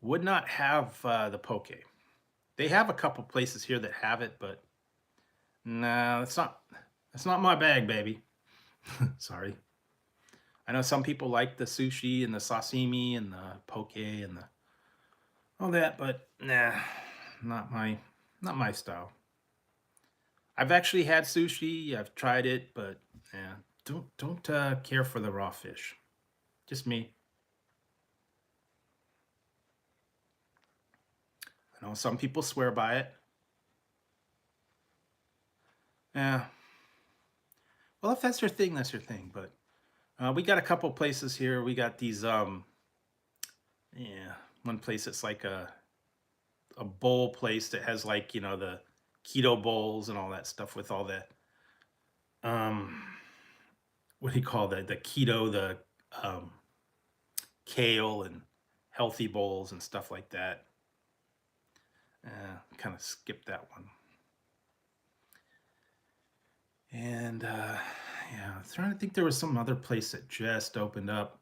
would not have the poke. They have a couple places here that have it, but no, that's not my bag, baby. Sorry. I know some people like the sushi and the sashimi and the poke and the all that, but nah, not my style. I've actually had sushi. I've tried it, but yeah, don't care for the raw fish. Just me. I know some people swear by it. Yeah. Well, if that's your thing, that's your thing. But we got a couple places here. We got these yeah, one place that's like a bowl place that has like, the keto bowls and all that stuff with all the um what do you call that? The keto, the um kale and healthy bowls and stuff like that. Kind of skipped that one. And yeah, I'm trying to think there was some other place that just opened up.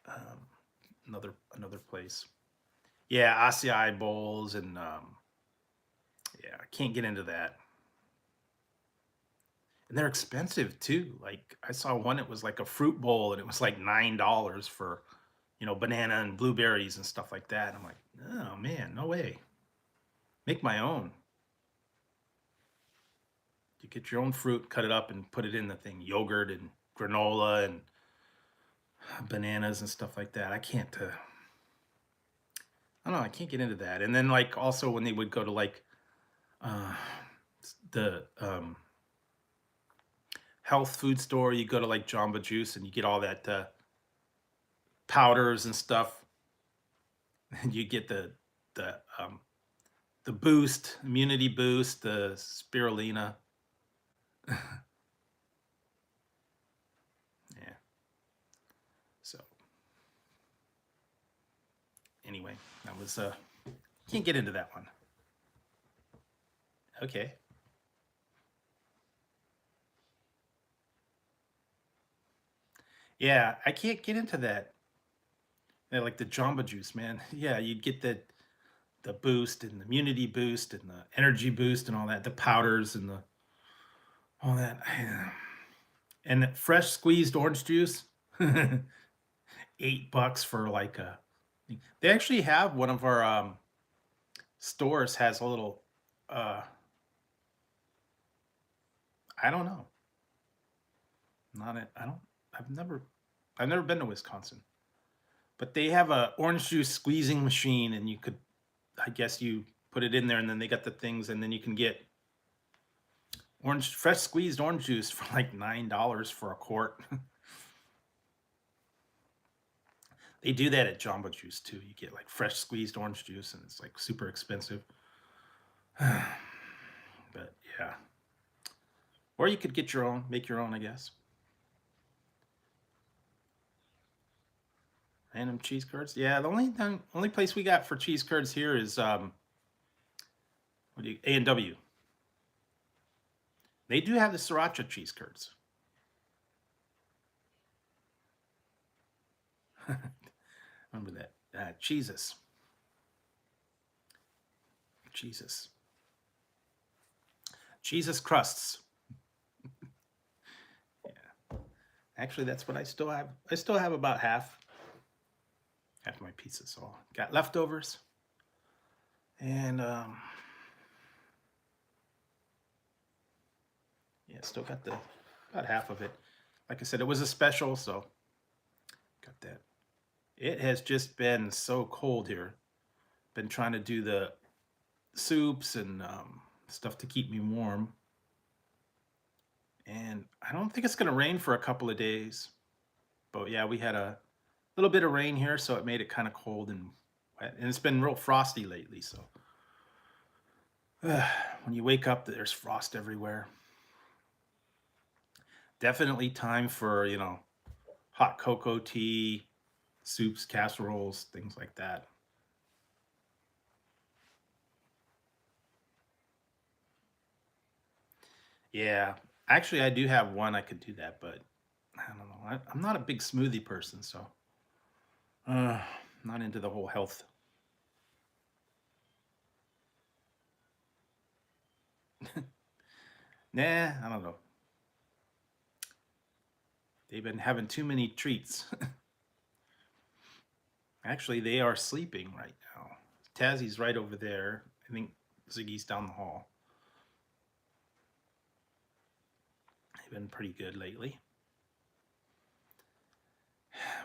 Um, another place. Yeah, acai bowls and yeah, I can't get into that. And they're expensive too. Like I saw one, it was like a fruit bowl and it was like $9 for, banana and blueberries and stuff like that. I'm like, oh man, no way. Make my own. You get your own fruit, cut it up and put it in the thing, yogurt and granola and bananas and stuff like that. I don't know, I can't get into that. And then like also when they would go to like uh the health food store, you go to like Jamba Juice and you get all that powders and stuff, and you get the boost, immunity boost, the spirulina. Yeah. So anyway, that was can't get into that one. Okay. Yeah, I can't get into that. Yeah, like the Jamba Juice, man. Yeah, you'd get the boost and the immunity boost and the energy boost and all that, the powders and all that. And fresh squeezed orange juice, $8 for like a. They actually have one of our stores has a little. I don't know. Not it. I don't. I've never been to Wisconsin, but they have a orange juice squeezing machine, and you could, I guess you put it in there, and then they got the things, and then you can get fresh squeezed orange juice for like $9 for a quart. They do that at Jamba Juice too. You get like fresh squeezed orange juice, and it's like super expensive. But yeah, or you could get your own, make your own, I guess. Random cheese curds. Yeah, the only place we got for cheese curds here is A&W. They do have the sriracha cheese curds. Remember that. Jesus. Jesus crusts. Yeah. Actually, that's what I still have. I still have about half my pizza, so got leftovers. And yeah, still got about half of it. Like I said, it was a special, so got that. It has just been so cold here. Been trying to do the soups and stuff to keep me warm. And I don't think it's going to rain for a couple of days. But yeah, we had a little bit of rain here, so it made it kind of cold and wet. And it's been real frosty lately, so when you wake up, there's frost everywhere. Definitely time for, hot cocoa tea, soups, casseroles, things like that. Yeah, actually, I do have one I could do that, but I don't know. I'm not a big smoothie person, so not into the whole health. Nah, I don't know. They've been having too many treats. Actually, they are sleeping right now. Tazzie's right over there. I think Ziggy's down the hall. They've been pretty good lately.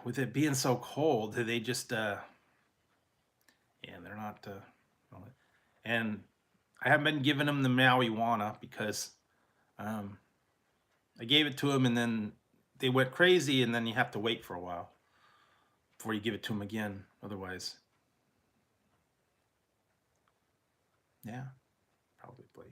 With it being so cold, they just, yeah, they're not, and I haven't been giving them the marijuana because I gave it to them and then they went crazy, and then you have to wait for a while before you give it to them again. Otherwise, yeah, probably.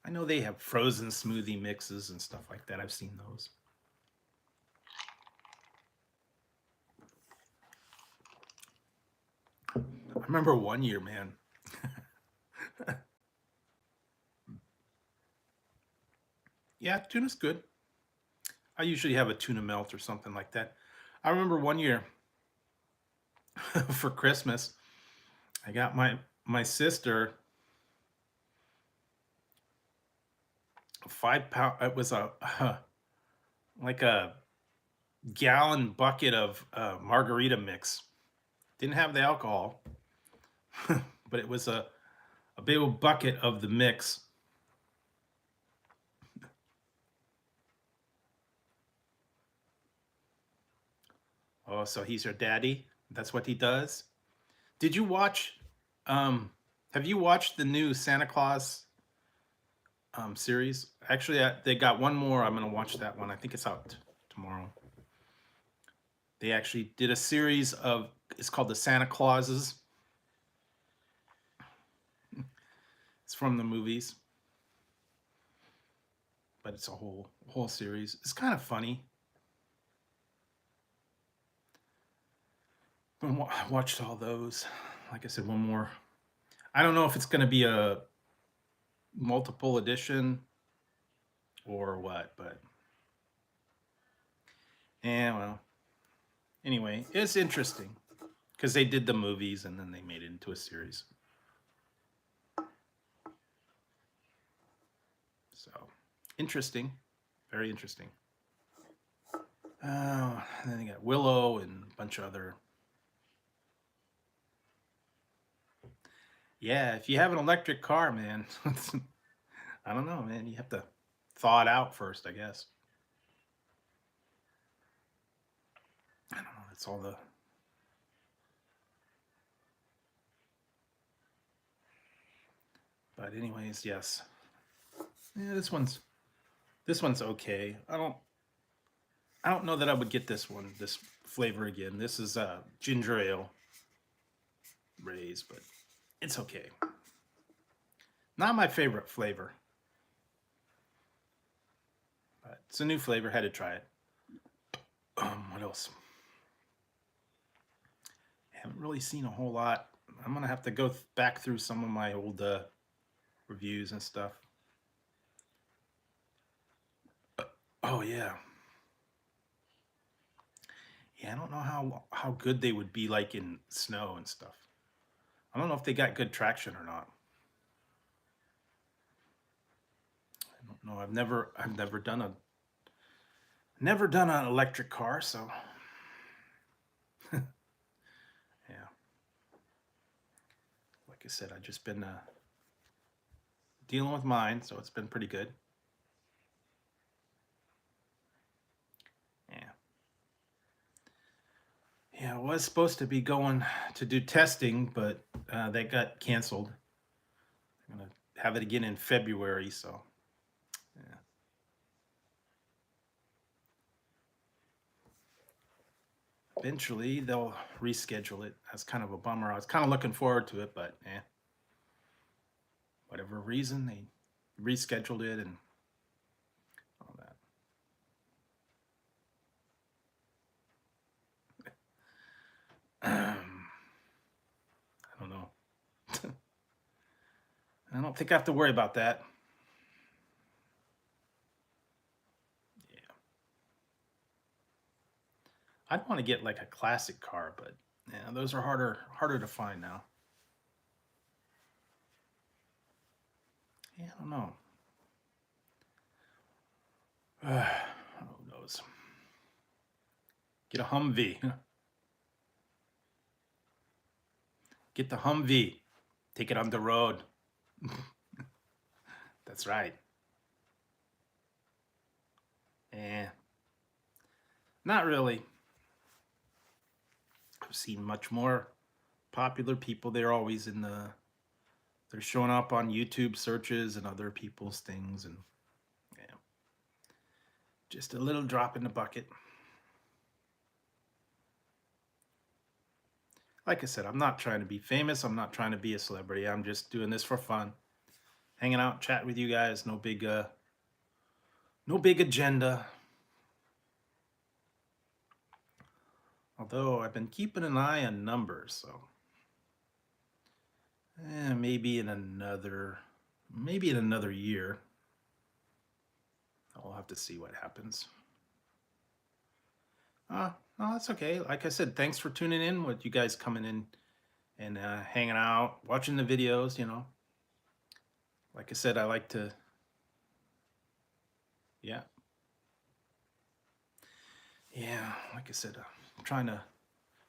I know they have frozen smoothie mixes and stuff like that. I've seen those. I remember one year, man. Yeah, tuna's good. I usually have a tuna melt or something like that. I remember one year for Christmas, I got my sister a 5 pound. It was like a gallon bucket of margarita mix. Didn't have the alcohol, but it was a big old bucket of the mix. Oh, so he's your daddy? That's what he does? Did you watch, have you watched the new Santa Claus series? Actually, they got one more. I'm going to watch that one. I think it's out tomorrow. They actually did a series of, it's called the Santa Clauses. It's from the movies, but it's a whole series. It's kind of funny. I watched all those. Like I said, one more. I don't know if it's going to be a multiple edition or what, but And well, anyway, it's interesting because they did the movies and then they made it into a series. So interesting, very interesting. And then you got Willow and a bunch of other. Yeah, if you have an electric car, man, I don't know, man. You have to thaw it out first, I guess. I don't know. That's all the. But anyways, yes. Yeah, this one's okay. I don't know that I would get this flavor again. This is ginger ale raised, but it's okay. Not my favorite flavor, but it's a new flavor. Had to try it. What else? Haven't really seen a whole lot. I'm gonna have to go back through some of my old reviews and stuff. Oh yeah, yeah. I don't know how good they would be like in snow and stuff. I don't know if they got good traction or not. I don't know. Never done an electric car, so yeah. Like I said, I've just been dealing with mine, so it's been pretty good. Yeah. Yeah, I was supposed to be going to do testing, but that got canceled. I'm gonna have it again in February, so yeah. Eventually they'll reschedule it. That's kind of a bummer. I was kind of looking forward to it, but whatever reason they rescheduled it and all that. I don't know. I don't think I have to worry about that. Yeah. I'd want to get like a classic car, but yeah, those are harder to find now. Yeah, I don't know. Who knows? Get a Humvee. Get the Humvee. Take it on the road. That's right. Eh, not really. I've seen much more popular people. They're always they're showing up on YouTube searches and other people's things, and yeah, just a little drop in the bucket. Like I said, I'm not trying to be famous. I'm not trying to be a celebrity. I'm just doing this for fun, hanging out, chat with you guys. No big agenda. Although I've been keeping an eye on numbers, so maybe in another year, I'll have to see what happens. No, that's okay. Like I said, thanks for tuning in. With you guys coming in and hanging out, watching the videos. Like I said, I like to. Yeah. Yeah. Like I said, I'm trying to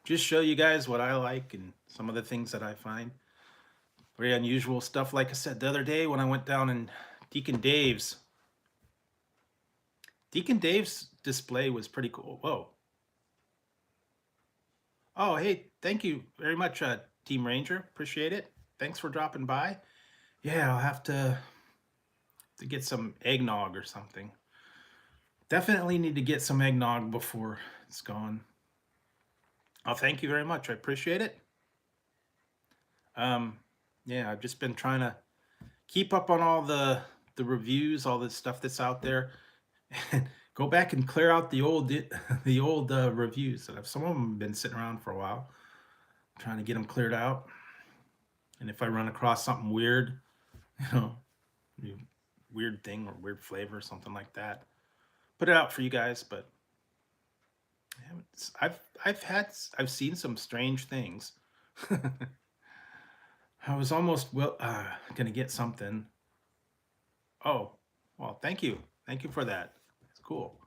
just show you guys what I like and some of the things that I find very unusual stuff. Like I said the other day when I went down in Deacon Dave's display was pretty cool. Whoa. Oh, hey, thank you very much, Team Ranger. Appreciate it. Thanks for dropping by. Yeah, I'll have to get some eggnog or something. Definitely need to get some eggnog before it's gone. Oh, thank you very much. I appreciate it. Yeah, I've just been trying to keep up on all the reviews, all the stuff that's out there, and go back and clear out the old reviews that some of them have been sitting around for a while. I'm trying to get them cleared out, and if I run across something weird, weird thing or weird flavor, something like that, put it out for you guys. But I've seen some strange things. I was almost gonna get something. Oh, well, thank you for that. It's cool.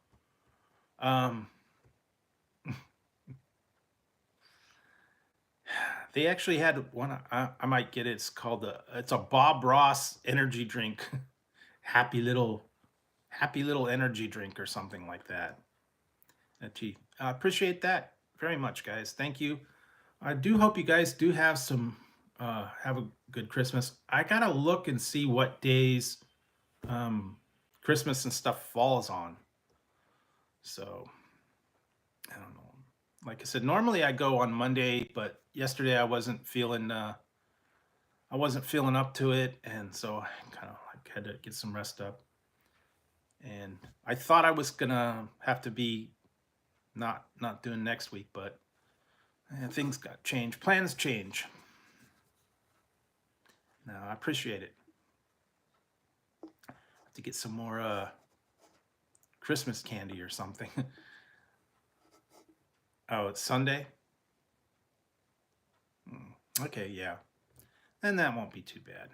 Um, they actually had one. I might get it. It's called it's a Bob Ross energy drink. happy little Happy little energy drink or something like that. Gee, I appreciate that very much, guys. Thank you. I do hope you guys do have a good Christmas. I gotta look and see what days um, Christmas and stuff falls on. So I don't know. Like I said, normally I go on Monday, but yesterday I wasn't feeling up to it, and so I kind of like had to get some rest up. And I thought I was gonna have to be not doing next week, but things got changed. Plans change. No, I appreciate it. Have to get some more Christmas candy or something. Oh, it's Sunday. Okay, yeah, and that won't be too bad.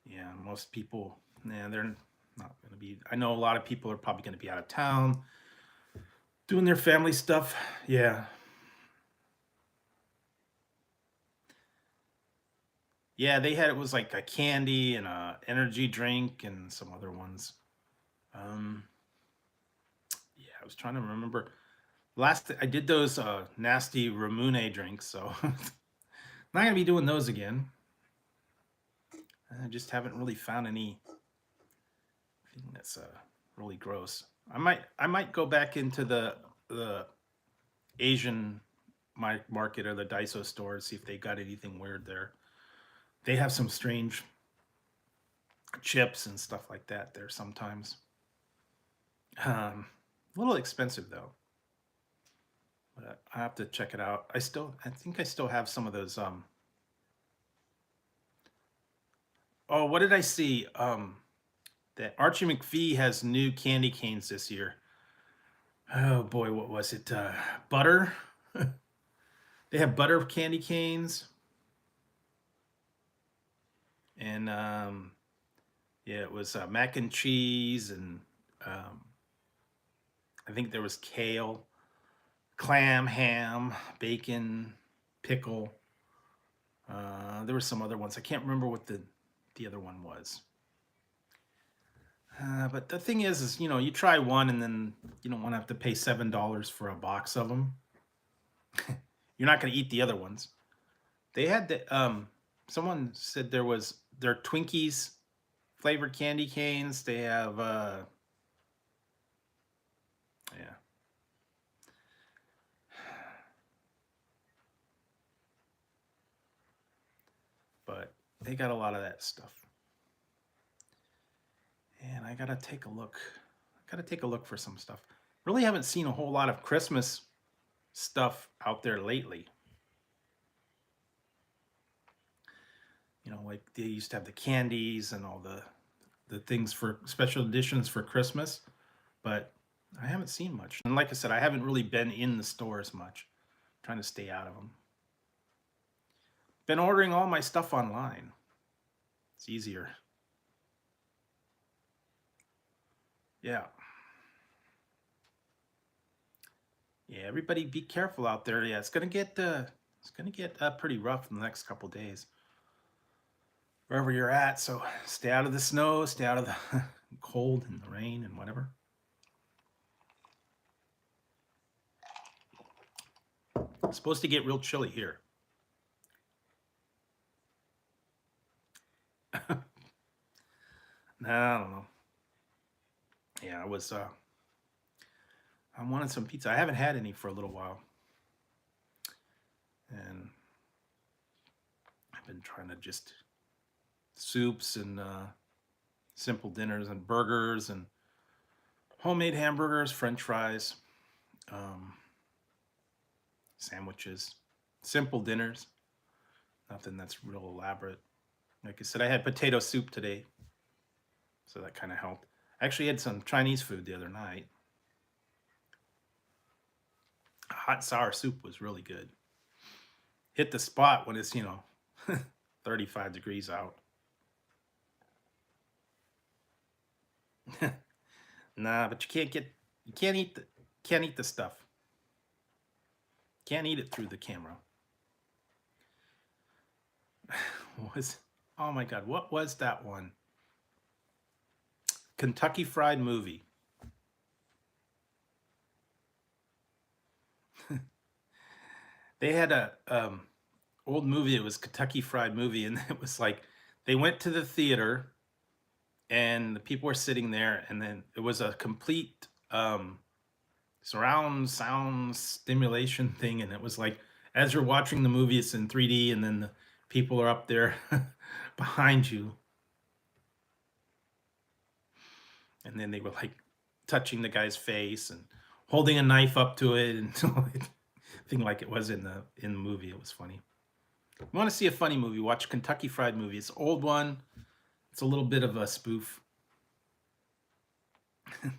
Yeah, most people, yeah, they're not going to be. I know a lot of people are probably going to be out of town doing their family stuff. Yeah, yeah, they had it was like a candy and a energy drink and some other ones. Um, yeah, I was trying to remember. Last I did those nasty Ramune drinks, so not gonna be doing those again. I just haven't really found anything that's really gross. I might go back into the Asian market or the Daiso store, see if they got anything weird there. They have some strange chips and stuff like that there sometimes. A little expensive though, but I have to check it out. I think I still have some of those. Oh, what did I see? That Archie McPhee has new candy canes this year. Oh boy, what was it? Butter. They have butter candy canes, and yeah, it was mac and cheese, and um, I think there was kale, clam, ham, bacon, pickle. There were some other ones. I can't remember what the other one was. But the thing is you try one and then you don't want to have to pay $7 for a box of them. You're not going to eat the other ones. They had someone said their Twinkies flavored candy canes. They have yeah. But they got a lot of that stuff. And I gotta take a look. I gotta take a look for some stuff. Really haven't seen a whole lot of Christmas stuff out there lately. Like they used to have the candies and all the things for special editions for Christmas, but I haven't seen much. And like I said, I haven't really been in the stores much. I'm trying to stay out of them. Been ordering all my stuff online. It's easier. Yeah. Yeah, everybody be careful out there. Yeah, it's gonna get pretty rough in the next couple days. Wherever you're at, so stay out of the snow, stay out of the cold and the rain and whatever. It's supposed to get real chilly here. Nah, I don't know. Yeah, I wanted some pizza. I haven't had any for a little while. And I've been trying to just soups and simple dinners and burgers and homemade hamburgers, French fries, um, sandwiches, simple dinners. Nothing that's real elaborate. Like I said, I had potato soup today, so that kind of helped. I actually had some Chinese food the other night. Hot sour soup was really good. Hit the spot when it's 35 degrees out. Nah, but you can't eat the stuff. Can't eat it through the camera. Was Oh my god, what was that one? Kentucky Fried Movie. They had a old movie. It was Kentucky Fried Movie, and it was like they went to the theater, and the people were sitting there, and then it was a complete surround sound stimulation thing, and it was like as you're watching the movie, it's in 3D, and then the people are up there behind you, and then they were like touching the guy's face and holding a knife up to it, and thing like it was in the movie. It was funny. If you want to see a funny movie, watch Kentucky Fried Movie. It's an old one. It's a little bit of a spoof. A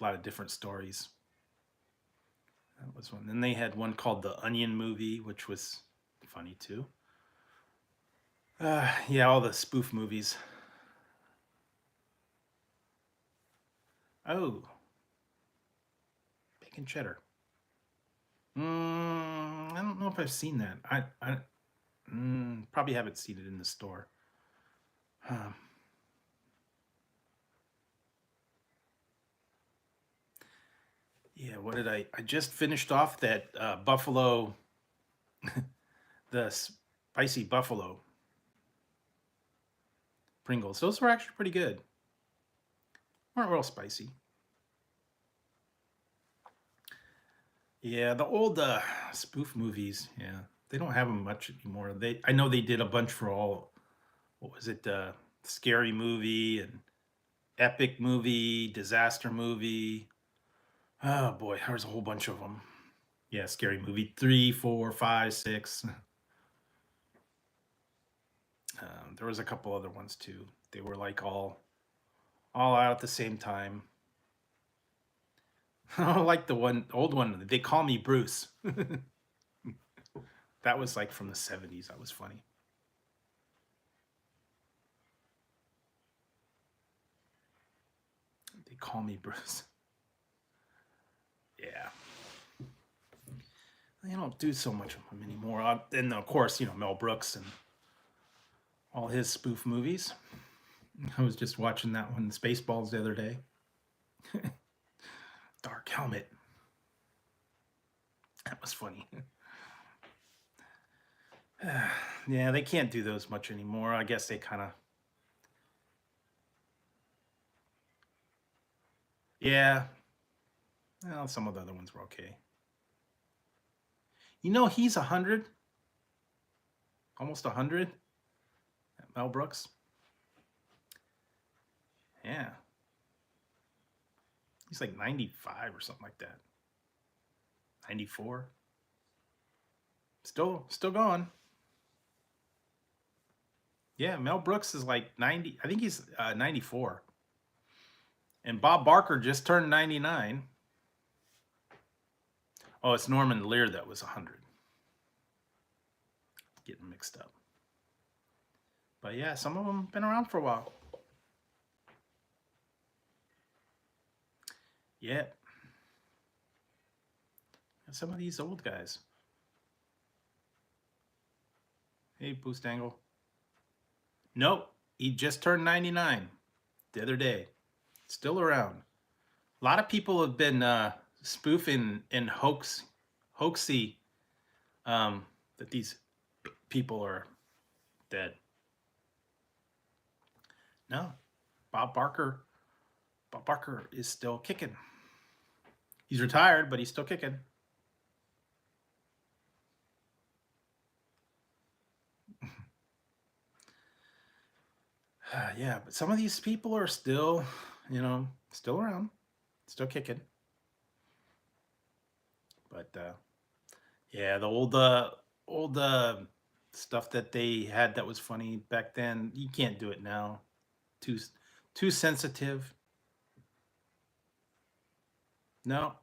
lot of different stories. That was one. Then they had one called The Onion Movie, which was funny too. Yeah, all the spoof movies. Oh, bacon cheddar. I don't know if I've seen that. I probably haven't seen it in the store. Um, yeah, what did I just finished off that buffalo, the spicy buffalo Pringles. Those were actually pretty good. Weren't real spicy. Yeah, the old spoof movies. Yeah, they don't have them much anymore. I know they did a bunch for all. What was it? Scary Movie and Epic Movie, Disaster Movie. Oh boy, there's a whole bunch of them. Yeah, Scary Movie 3, 4, 5, 6. There was a couple other ones too. They were like all out at the same time. I like the old one. They Call Me Bruce. That was like from the 70s. That was funny. They Call Me Bruce. Yeah. They don't do so much of them anymore. And of course, Mel Brooks and all his spoof movies. I was just watching that one, Spaceballs, the other day. Dark Helmet. That was funny. Yeah, they can't do those much anymore. I guess they kind of. Yeah. Well, some of the other ones were okay. He's 100, almost 100. Mel Brooks. Yeah. He's like 95 or something like that. 94. Still going. Yeah, Mel Brooks is like 90. I think he's 94. And Bob Barker just turned 99. Oh, it's Norman Lear that was 100. Getting mixed up. But yeah, some of them been around for a while. Yeah. And some of these old guys. Hey, Boost Angle. Nope. He just turned 99 the other day. Still around. A lot of people have been spoofing and hoaxy that these people are dead. No. Bob Barker is still kicking. He's retired, but he's still kicking. Yeah, but some of these people are still, still around, still kicking. But yeah, the old stuff that they had that was funny back then, you can't do it now. Too sensitive. No.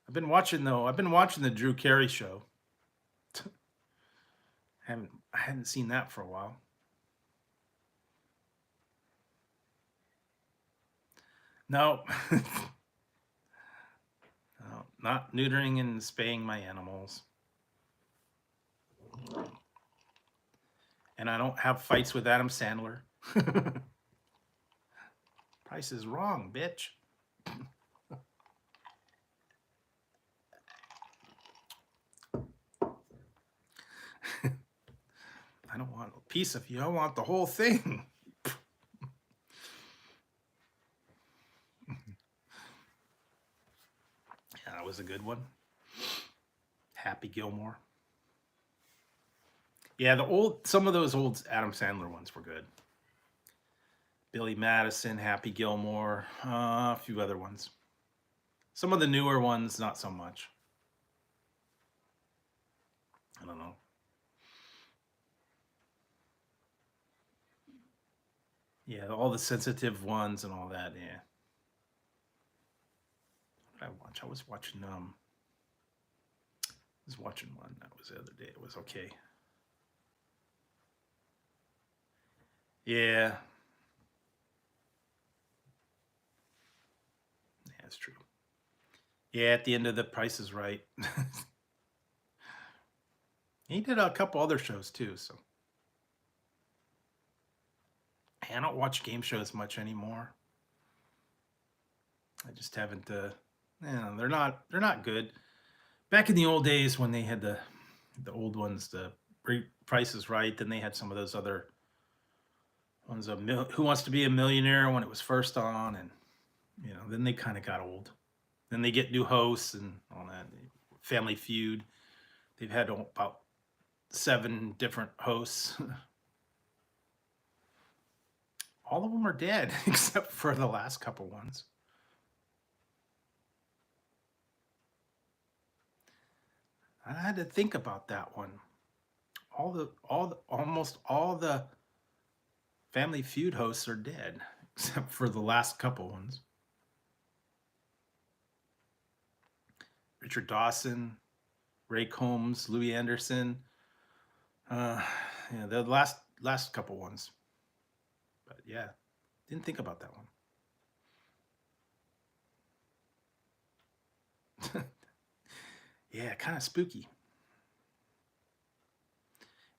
I've been watching though. I've been watching the Drew Carey show. I hadn't seen that for a while. No. No, not neutering and spaying my animals. And I don't have fights with Adam Sandler. Price is wrong, bitch. I don't want a piece of you. I want the whole thing. Yeah, that was a good one. Happy Gilmore. Yeah, some of those old Adam Sandler ones were good. Billy Madison, Happy Gilmore, a few other ones. Some of the newer ones, not so much. I don't know. Yeah, all the sensitive ones and all that, yeah. What did I watch? I was watching one. That was the other day. It was okay. Yeah. Yeah, that's true. Yeah, at the end of The Price is Right. He did a couple other shows too, so. I don't watch game shows much anymore. I just haven't. They're not good. Back in the old days when they had the old ones, the Price is Right, then they had some of those other ones. Who Wants to Be a Millionaire when it was first on, and then they kind of got old. Then they get new hosts and all that. Family Feud. They've had about 7 different hosts. All of them are dead except for the last couple ones. I had to think about that one. Almost all the Family Feud hosts are dead except for the last couple ones. Richard Dawson, Ray Combs, Louis Anderson. The last couple ones. But yeah, didn't think about that one. Yeah, kind of spooky.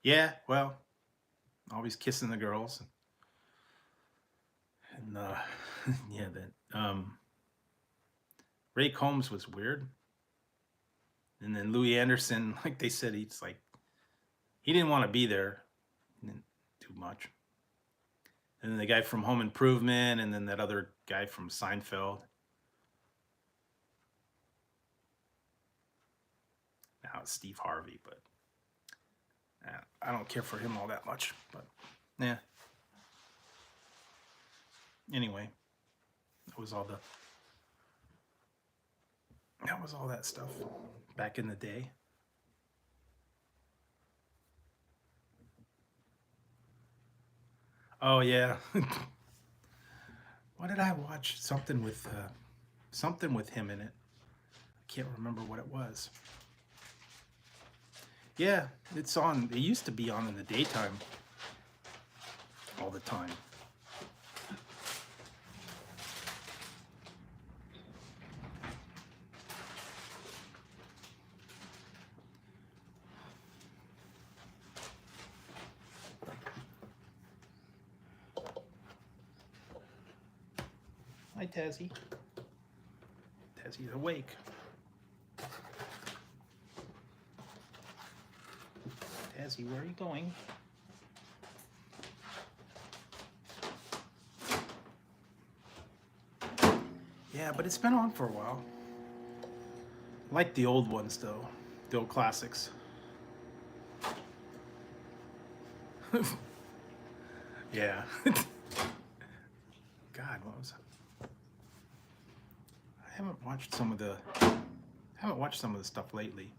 Yeah, well, always kissing the girls. And yeah, that Ray Combs was weird. And then Louis Anderson, like they said, he didn't want to be there too much. And then the guy from Home Improvement, and then that other guy from Seinfeld. Now it's Steve Harvey, but I don't care for him all that much. But yeah. Anyway, that was all that stuff back in the day. Oh yeah. What did I watch? Something with him in it. I can't remember what it was. Yeah, it's on. It used to be on in the daytime all the time. Hi, Tazzy. Tazzy's awake. Tazzy, where are you going? Yeah, but it's been on for a while. I like the old ones, though. The old classics. Yeah. God, what was that? I haven't watched some of the stuff lately.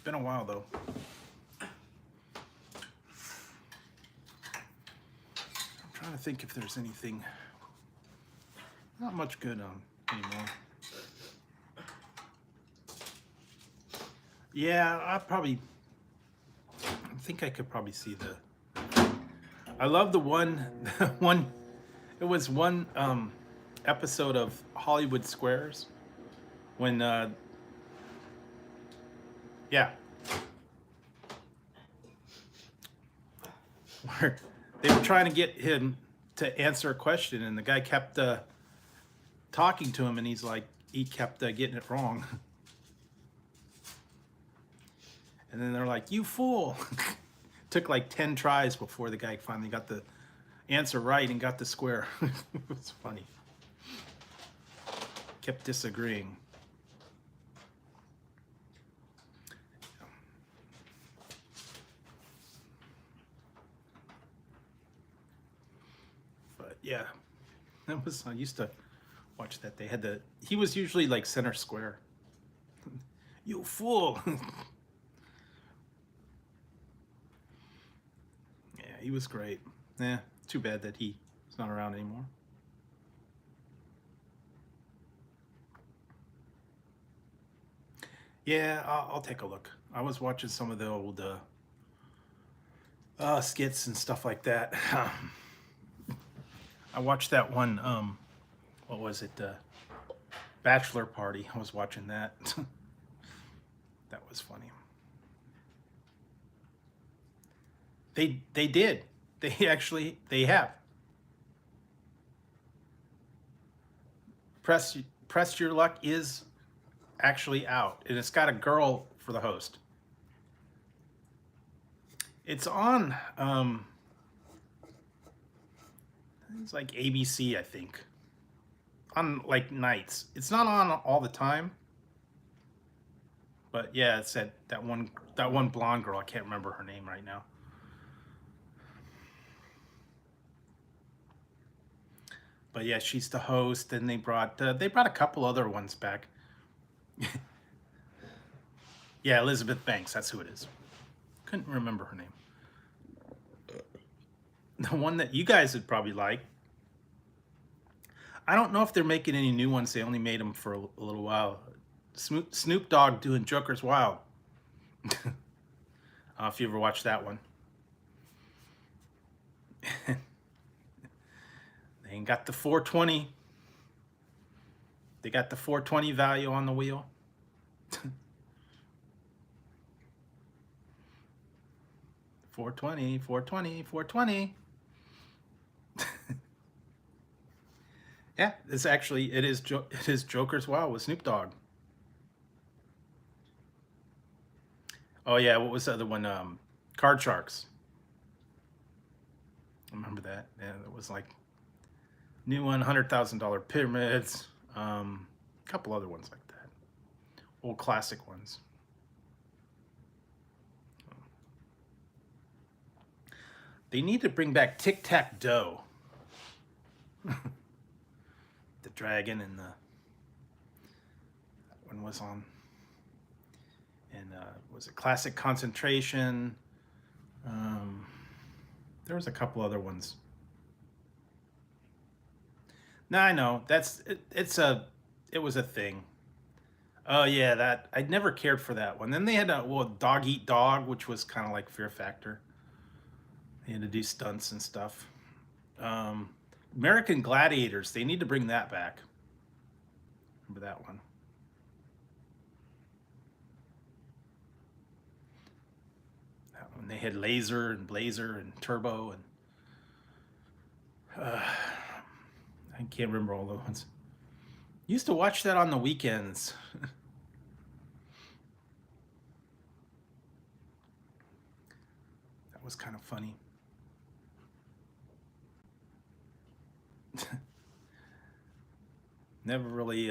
been a while though. I'm trying to think if there's anything. Not much good anymore. Yeah, I think I could probably see the. I love the one. It was one episode of Hollywood Squares when. Yeah. Where they were trying to get him to answer a question, and the guy kept talking to him, and he kept getting it wrong. And then they're like, "You fool!" Took like 10 tries before the guy finally got the answer right and got the square. It was funny. Kept disagreeing. But yeah, I used to watch that. He was usually like center square. You fool! Yeah, he was great. Yeah, too bad that he's not around anymore. Yeah, I'll take a look. I was watching some of the old skits and stuff like that. I watched that one, what was it? Bachelor Party. I was watching that. That was funny. They did. They have. Press Your Luck is actually out, and it's got a girl for the host. It's on it's like ABC, I think, on like nights. It's not on all the time, but yeah, it's that one blonde girl. I can't remember her name right now. But yeah, she's the host, and they brought a couple other ones back. Yeah, Elizabeth Banks, that's who it is. Couldn't remember her name. The one that you guys would probably like. I don't know if they're making any new ones. They only made them for a little while. Snoop Dogg doing Joker's Wild. If you ever watched that one. They ain't got the 420. They got the 420 value on the wheel. 420, 420, 420. Yeah, it is Joker's Wild with Snoop Dogg. Oh yeah, what was the other one? Card Sharks. I remember that. Yeah, it was like new one, $100,000 pyramids. A couple other ones like that. Old classic ones. They need to bring back Tic-Tac-Doe. The dragon and that one was on. And was it Classic Concentration? There was a couple other ones. No, I know it was a thing. Oh yeah, that I never cared for that one. Then they had Dog Eat Dog, which was kind of like Fear Factor. They had to do stunts and stuff. American Gladiators, they need to bring that back. Remember that one? That one, they had Laser and Blazer and Turbo and I can't remember all those ones. Used to watch that on the weekends. That was kind of funny. Never really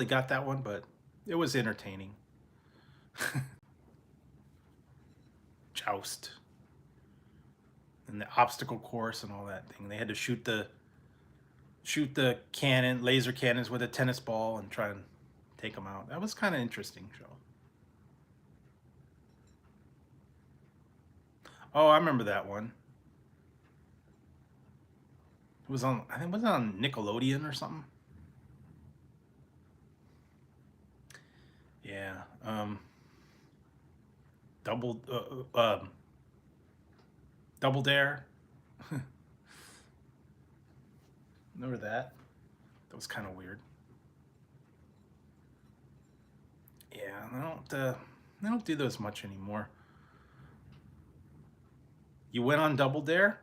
got that one, but it was entertaining. Joust and the obstacle course and all that thing. They had to shoot the laser cannons with a tennis ball and try and take them out. That was kind of interesting show. Oh, I remember that one. It was on, I think, was it on Nickelodeon or something? Yeah. Double, Double Dare. Remember that? That was kind of weird. Yeah, I don't do those much anymore. You went on Double Dare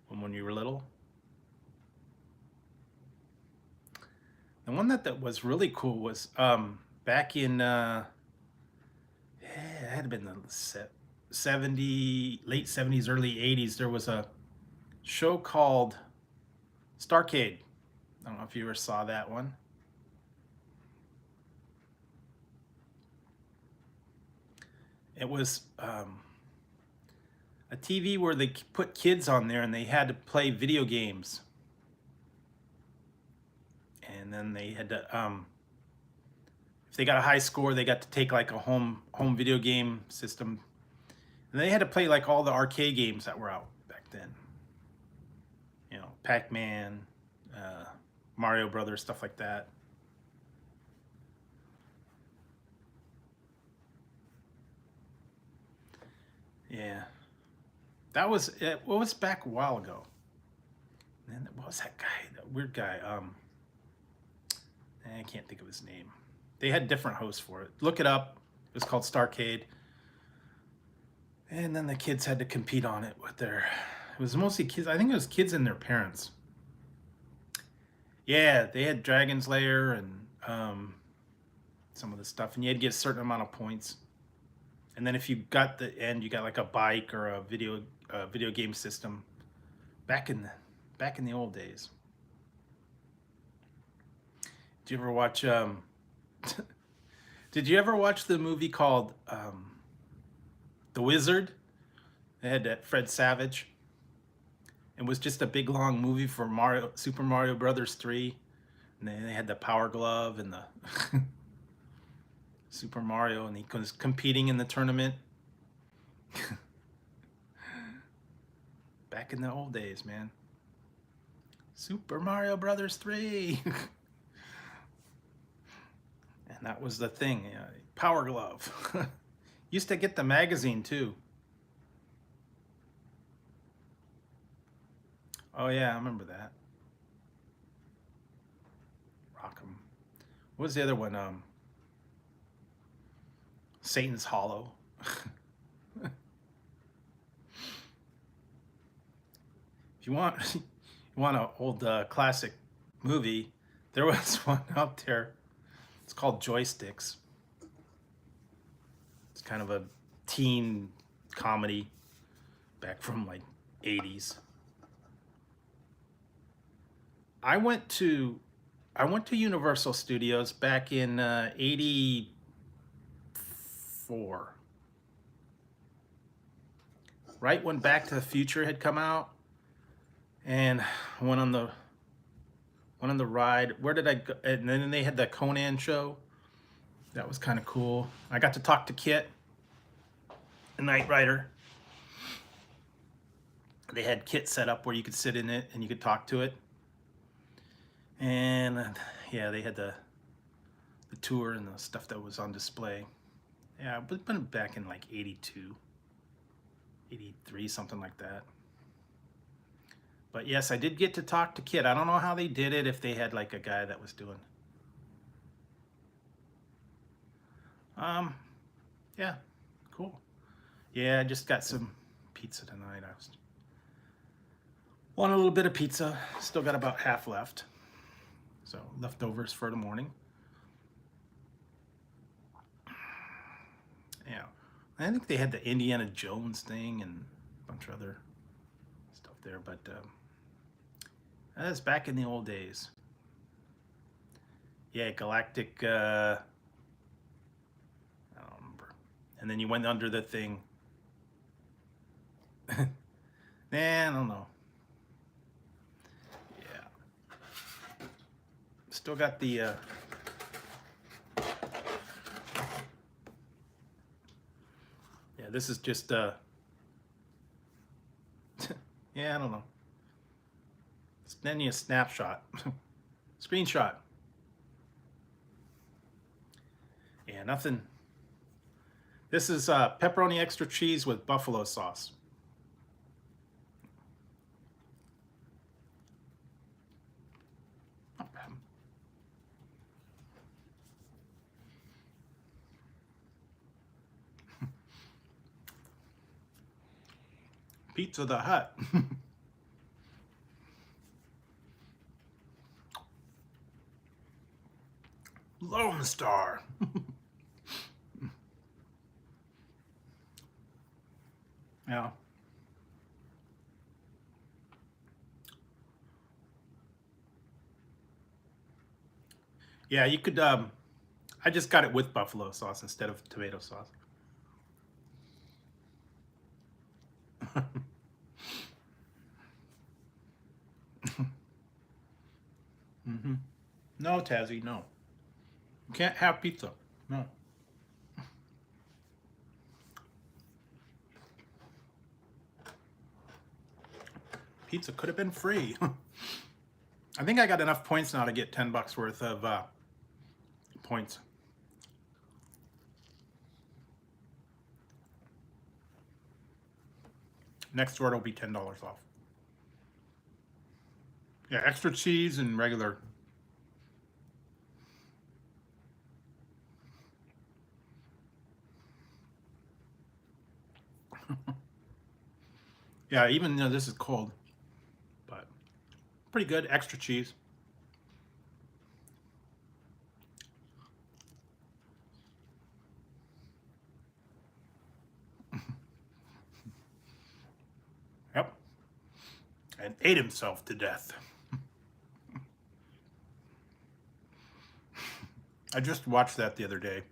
when you were little? The one that was really cool was back in it had been the late 70s, early 80s. There was a show called Starcade. I don't know if you ever saw that one. It was a TV where they put kids on there and they had to play video games. And then they had to, if they got a high score, they got to take like a home video game system. And they had to play like all the arcade games that were out back then. You know, Pac-Man, Mario Brothers, stuff like that. Yeah, that was it. What was back a while ago? And then what was that guy? That weird guy. I can't think of his name. They had different hosts for it. Look it up. It was called Starcade. And then the kids had to compete on it with their. It was mostly kids. I think it was kids and their parents. Yeah, they had Dragon's Lair and some of the stuff, and you had to get a certain amount of points. And then if you got the end, you got like a bike or a video game system. Back in the old days. Did you ever watch? Did you ever watch the movie called The Wizard? They had that Fred Savage. It was just a big long movie for Super Mario Brothers 3. And then they had the Power Glove and the Super Mario, and he was competing in the tournament. Back in the old days, man. Super Mario Brothers 3. And that was the thing, Power Glove. Used to get the magazine too. Oh yeah, I remember that. Rock'em. What was the other one? Satan's Hollow. If you want, an old classic movie, there was one out there. It's called Joysticks. It's kind of a teen comedy back from like 80s. I went to Universal Studios back in 84. Right when Back to the Future had come out, and I went on the ride. Where did I go? And then they had the Conan show. That was kind of cool. I got to talk to Kit, the Knight Rider. They had Kit set up where you could sit in it and you could talk to it. And yeah, they had the tour and the stuff that was on display. Yeah, but been back in like 82, 83, something like that. But yes, I did get to talk to Kit. I don't know how they did it, if they had like a guy that was doing. Yeah, cool. Yeah, I just got some pizza tonight. I want a little bit of pizza. Still got about half left. So leftovers for the morning. Yeah, I think they had the Indiana Jones thing and a bunch of other stuff there, but that's back in the old days. Yeah, Galactic. I don't remember. And then you went under the thing. Nah, I don't know. Yeah. Still got the. Yeah, this is just Yeah, I don't know. Send you a snapshot. Screenshot. Yeah, nothing. This is pepperoni extra cheese with buffalo sauce. Not bad. Pizza the Hut. Lone Star. Yeah. Yeah, you could, I just got it with buffalo sauce instead of tomato sauce. Mm-hmm. No, Tazzy, no. You can't have pizza. No. Pizza could have been free. I think I got enough points now to get $10 worth of points. Next order will be $10 off. Yeah, extra cheese and regular. Yeah, even though this is cold, but pretty good. Extra cheese. Yep. And ate himself to death. I just watched that the other day.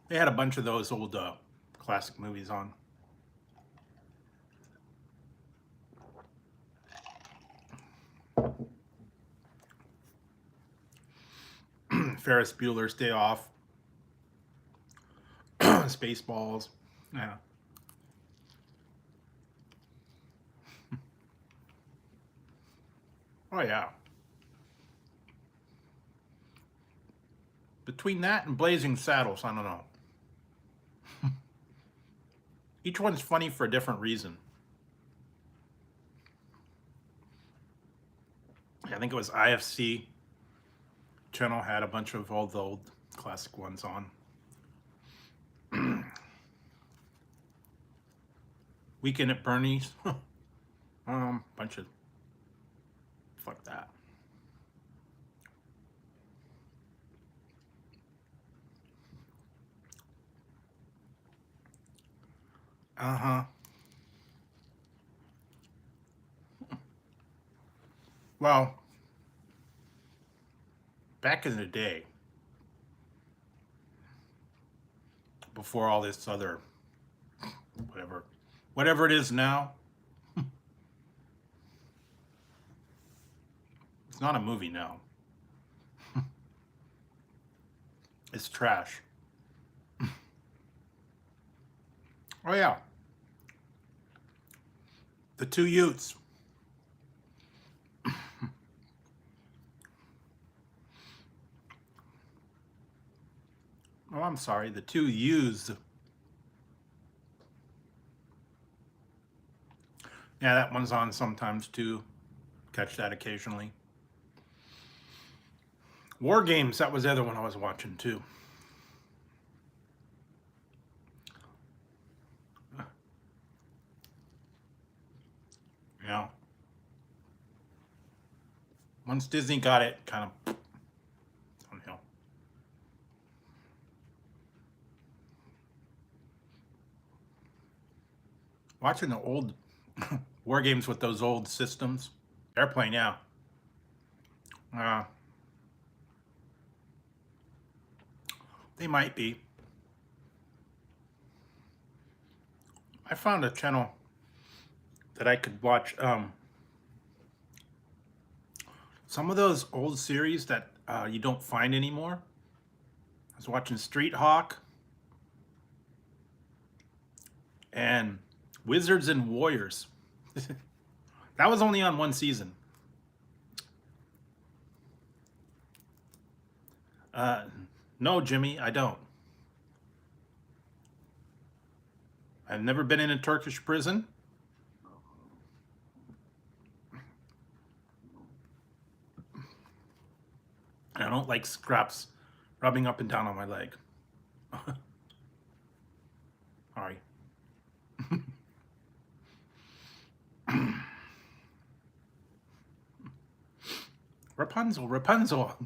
They had a bunch of those old classic movies on. Ferris Bueller's Day Off. Spaceballs. Yeah. Oh, yeah. Between that and Blazing Saddles, I don't know. Each one's funny for a different reason. I think it was IFC channel had a bunch of all the old classic ones on. Weekend at Bernie's. Bunch of fuck that. Uh-huh. Well, back in the day, before all this other whatever it is now, it's not a movie now. It's trash. Oh yeah. The Two Utes. Oh, I'm sorry. The Two U's. Yeah, that one's on sometimes too. Catch that occasionally. War Games, that was the other one I was watching too. Yeah. Once Disney got it, kind of downhill. Watching the old War Games with those old systems. Airplane, yeah. They might be. I found a channel that I could watch some of those old series that you don't find anymore. I was watching Street Hawk. and Wizards and Warriors. That was only on one season. No, Jimmy, I don't. I've never been in a Turkish prison. I don't like scraps rubbing up and down on my leg. Sorry. Rapunzel, Rapunzel.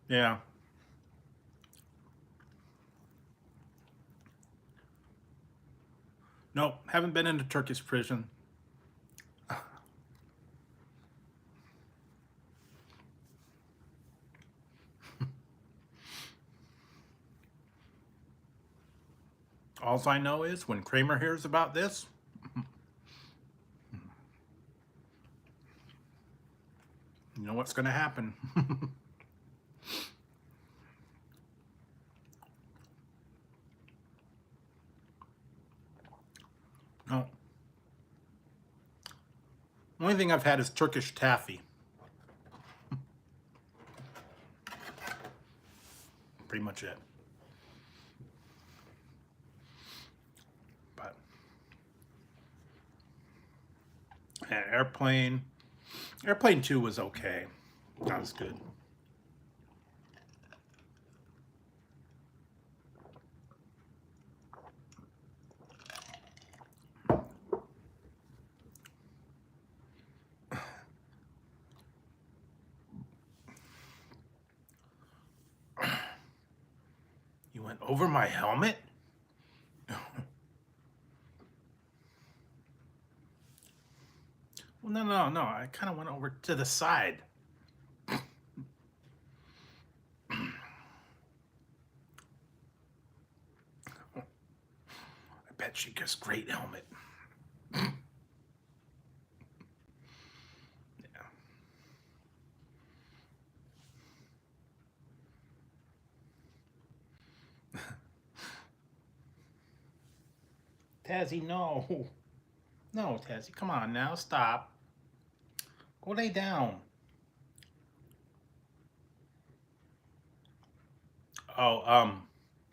Yeah. No, haven't been in a Turkish prison. All I know is when Kramer hears about this, you know what's going to happen. No. Only thing I've had is Turkish taffy. Pretty much it. But and Airplane 2 was okay. That was good. You went over my helmet? Well, no. I kind of went over to the side. I bet she gets great helmet. Yeah. Tazzy, no. No, Tazzy, come on now, stop. Go lay down. Oh,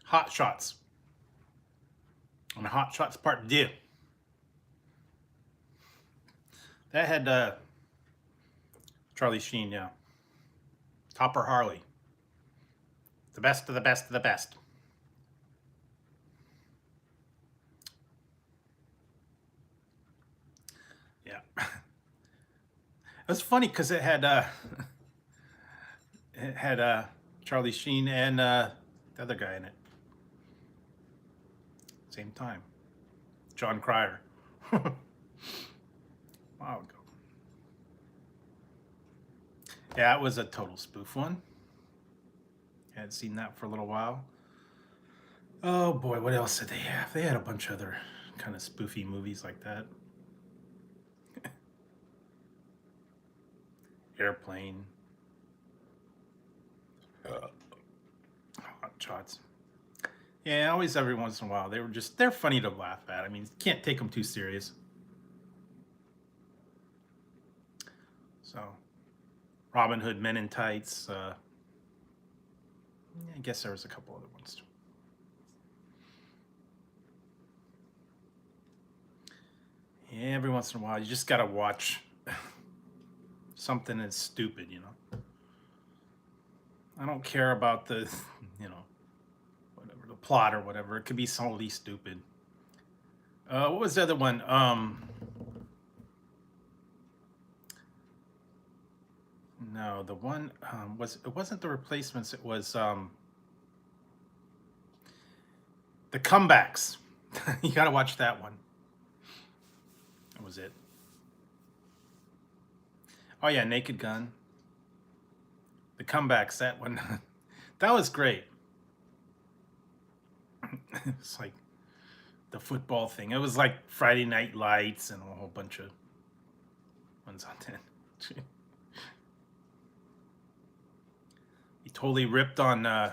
Hot Shots. On Hot Shots Part 2. That had Charlie Sheen, yeah. Topper Harley. The best of the best of the best. Yeah. It was funny because it had Charlie Sheen and the other guy in it. Same time. John Cryer. Wow ago. Yeah, it was a total spoof one. I hadn't seen that for a little while. Oh boy, what else did they have? They had a bunch of other kind of spoofy movies like that. Airplane. Hot Shots. Yeah, always every once in a while. They're funny to laugh at. I mean, can't take them too serious. So, Robin Hood, Men in Tights. I guess there was a couple other ones too. Yeah, every once in a while, you just gotta watch something that's stupid, you know. I don't care about the, whatever, the plot or whatever. It could be totally stupid. What was the other one? No, the one it wasn't The Replacements. It was The Comebacks. You gotta watch that one. That was it. Oh yeah, Naked Gun. The Comebacks, that one. That was great. It's like the football thing. It was like Friday Night Lights and a whole bunch of ones on that. totally ripped on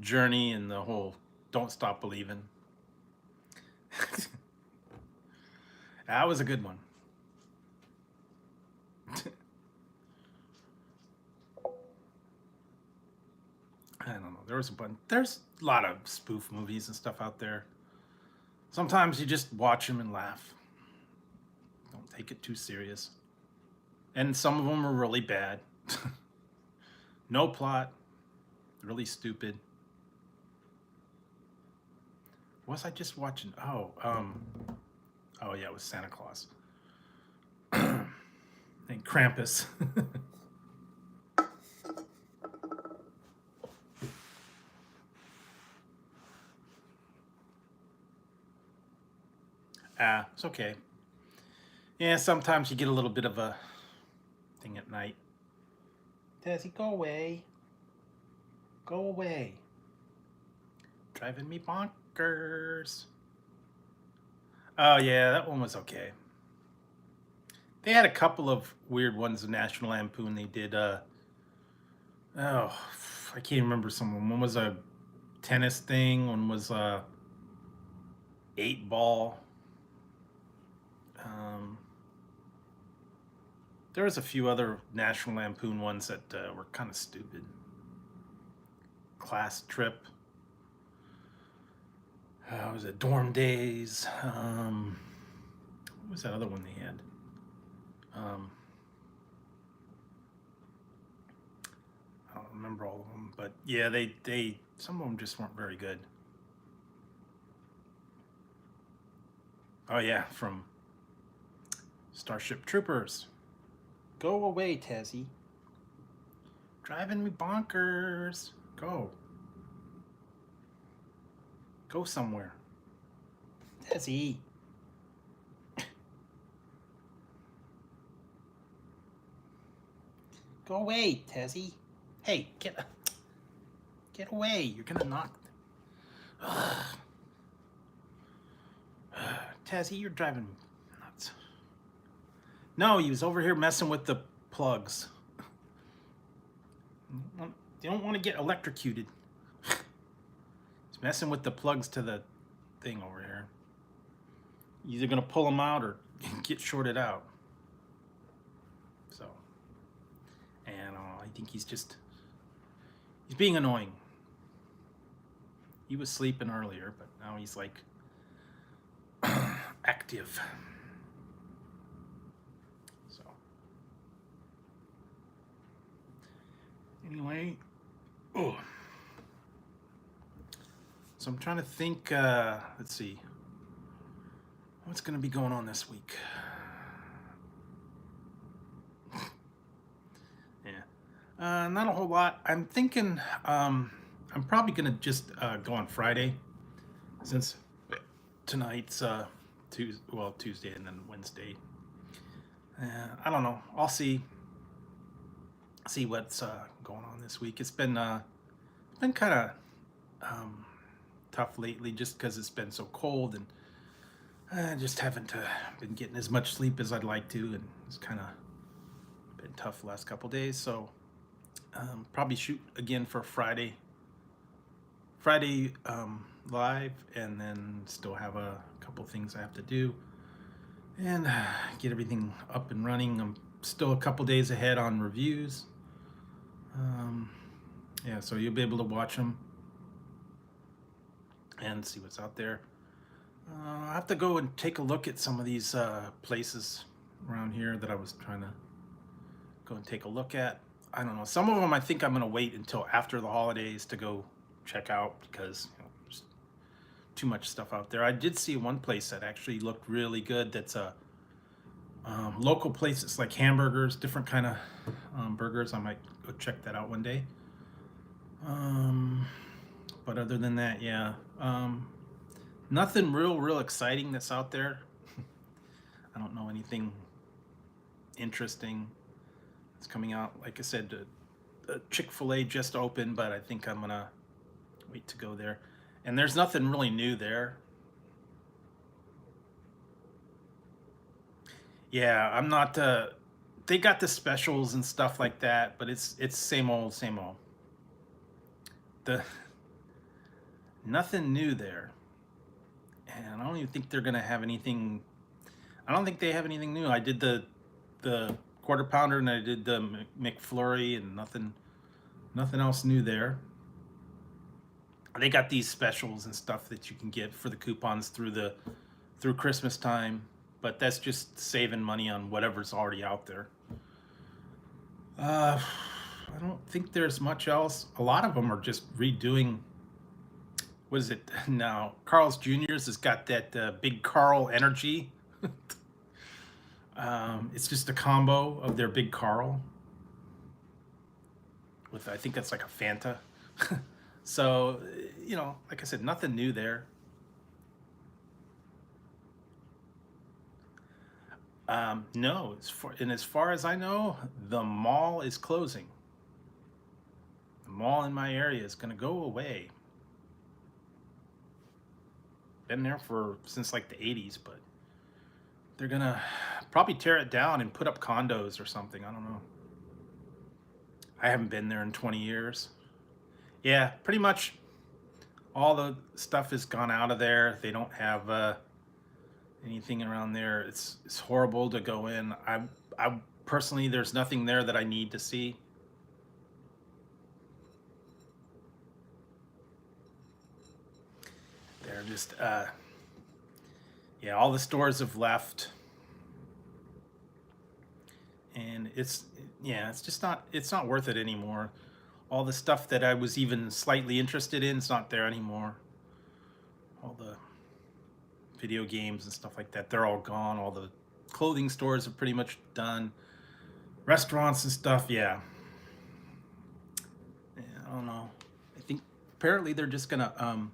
Journey and the whole "Don't Stop Believing." That was a good one. I don't know. There's a lot of spoof movies and stuff out there. Sometimes you just watch them and laugh. Don't take it too serious. And some of them are really bad. No plot. Really stupid. Was I just watching? Oh yeah, it was Santa Claus. And Krampus. It's okay. Yeah, sometimes you get a little bit of a thing at night. Desi, go away. Go away. Driving me bonkers. Oh yeah, that one was okay. They had a couple of weird ones of National Lampoon. They did I can't remember some of them. One was a tennis thing, one was a 8-ball. There was a few other National Lampoon ones that were kind of stupid. Class Trip. Was it Dorm Days? What was that other one they had? I don't remember all of them, but yeah, they some of them just weren't very good. Oh yeah, from Starship Troopers. Go away, Tezzy. Driving me bonkers. Go. Go somewhere. Tezzy. Go away, Tezzy. Hey, get away. You're gonna knock. Tezzy, you're driving me nuts. No, he was over here messing with the plugs. You don't want to get electrocuted. He's messing with the plugs to the thing over here. You're either gonna pull them out or get shorted out. So, and I think he's being annoying. He was sleeping earlier, but now he's like active. So, anyway, so I'm trying to think. Let's see, what's going to be going on this week. Yeah, not a whole lot. I'm thinking I'm probably going to just go on Friday, since tonight's Tuesday and then Wednesday. I don't know. I'll see what's going on this week. It's been kind of tough lately, just because it's been so cold, and I just haven't been getting as much sleep as I'd like to, and it's kind of been tough the last couple days. So probably shoot again for Friday live, and then still have a couple things I have to do and get everything up and running. I'm still a couple days ahead on reviews. Yeah, so you'll be able to watch them and see what's out there. I have to go and take a look at some of these places around here that I was trying to go and take a look at. I don't know. Some of them I think I'm going to wait until after the holidays to go check out, because there's too much stuff out there. I did see one place that actually looked really good. That's a local place. It's like hamburgers, different kind of burgers. I might go check that out one day. But other than that, yeah, nothing real exciting that's out there. I don't know anything interesting that's coming out. Like I said, Chick-fil-A just opened, but I think I'm gonna wait to go there. And there's nothing really new there. Yeah, I'm not they got the specials and stuff like that, but it's same old, same old. The Nothing new there, and I don't even think they're gonna have anything. I don't think they have anything new. I did the quarter pounder and I did the McFlurry, and nothing else new there. They got these specials and stuff that you can get for the coupons through Christmas time, but that's just saving money on whatever's already out there. I don't think there's much else. A lot of them are just redoing. What is it now? Carl's Jr.'s has got that Big Carl energy. It's just a combo of their Big Carl with, I think that's like a Fanta. So, like I said, nothing new there. No, as far as I know, the mall is closing. The mall in my area is going to go away. Been there since like the 80s, but they're going to probably tear it down and put up condos or something. I don't know. I haven't been there in 20 years. Yeah, pretty much all the stuff has gone out of there. They don't have anything around there. It's horrible to go in. I personally, there's nothing there that I need to see. They're just yeah, all the stores have left, and it's just not worth it anymore. All the stuff that I was even slightly interested in is not there anymore. All the video games and stuff like that, they're all gone. All the clothing stores are pretty much done. Restaurants and stuff, yeah, I don't know. I think apparently they're just gonna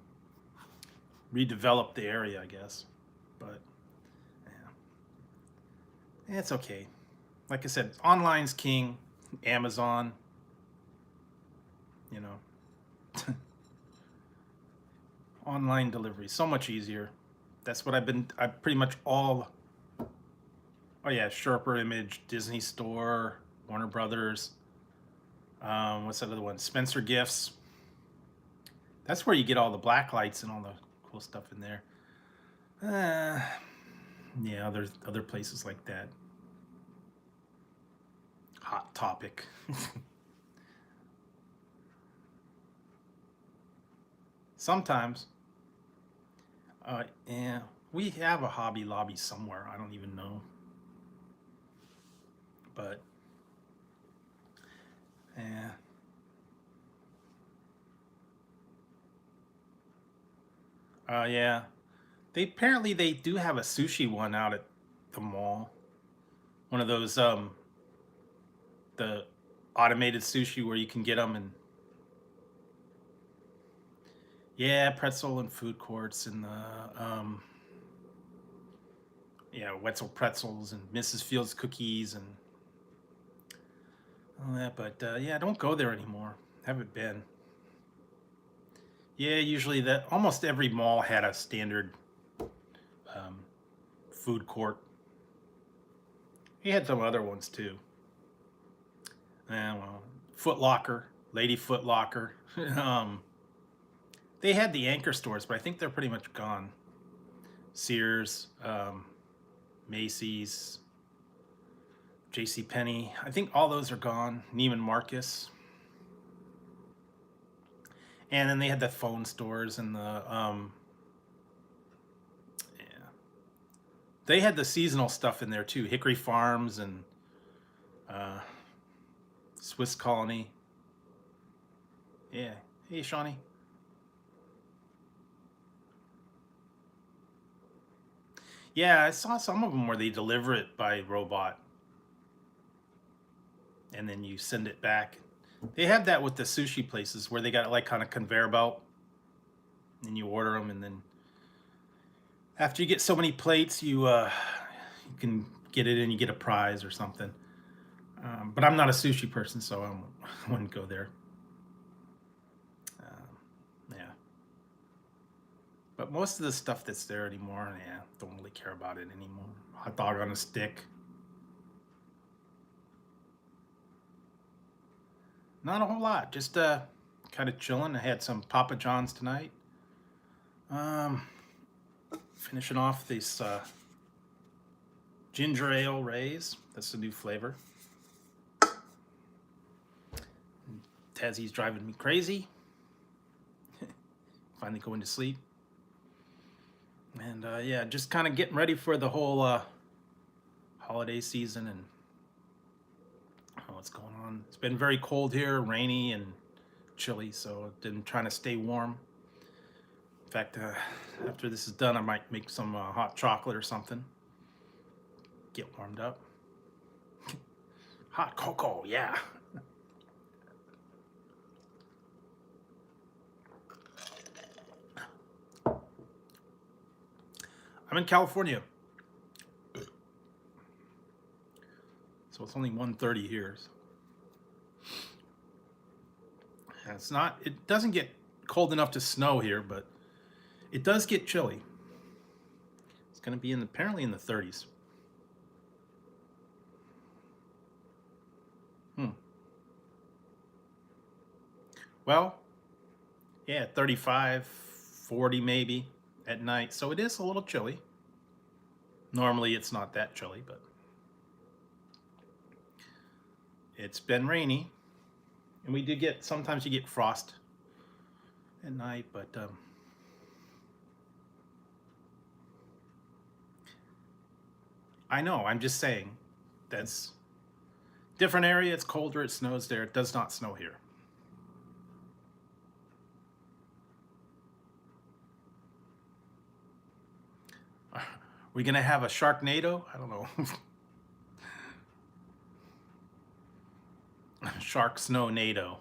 redevelop the area, I guess. But yeah, it's okay. Like I said, online's king. Amazon, online delivery, so much easier. That's what I pretty much all. Oh yeah, Sharper Image, Disney Store, Warner Brothers. What's that other one? Spencer Gifts. That's where you get all the black lights and all the cool stuff in there. Yeah, there's other places like that. Hot Topic. Sometimes. Yeah, we have a Hobby Lobby somewhere. I don't even know. But yeah. Yeah. They do have a sushi one out at the mall. One of those the automated sushi where you can get them, and yeah, pretzel and food courts, and the Wetzel pretzels and Mrs. Fields cookies and all that. But yeah, don't go there anymore. Haven't been. Yeah, usually almost every mall had a standard food court. He had some other ones too. Well, Foot Locker, Lady Foot Locker. They had the anchor stores, but I think they're pretty much gone. Sears, Macy's, J.C. Penney. I think all those are gone. Neiman Marcus. And then they had the phone stores and they had the seasonal stuff in there too. Hickory Farms and Swiss Colony. Yeah. Hey, Shawnee. Yeah, I saw some of them where they deliver it by robot, and then you send it back. They have that with the sushi places where they got like kind of conveyor belt, and you order them, and then after you get so many plates, you can get it and you get a prize or something. But I'm not a sushi person, so I wouldn't go there. Yeah. But most of the stuff that's there anymore, yeah, don't really care about it anymore. Hot dog on a stick. Not a whole lot. Just kind of chilling. I had some Papa John's tonight. Um, Finishing off this ginger ale rays. That's the new flavor. Tazzy's driving me crazy. Finally going to sleep. And yeah, just kind of getting ready for the whole holiday season and what's going on. It's been very cold here, rainy and chilly, so I've been trying to stay warm. In fact, after this is done, I might make some hot chocolate or something. Get warmed up. Hot cocoa, yeah. I'm in California. So it's only 1:30 here. And it doesn't get cold enough to snow here, but it does get chilly. It's going to be apparently in the 30s. Well, yeah, 35, 40 maybe at night. So it is a little chilly. Normally it's not that chilly, but it's been rainy. And we did sometimes you get frost at night, but I know, I'm just saying, that's different area, it's colder, it snows there. It does not snow here. Are we gonna have a Sharknado? I don't know. Shark Snow NATO.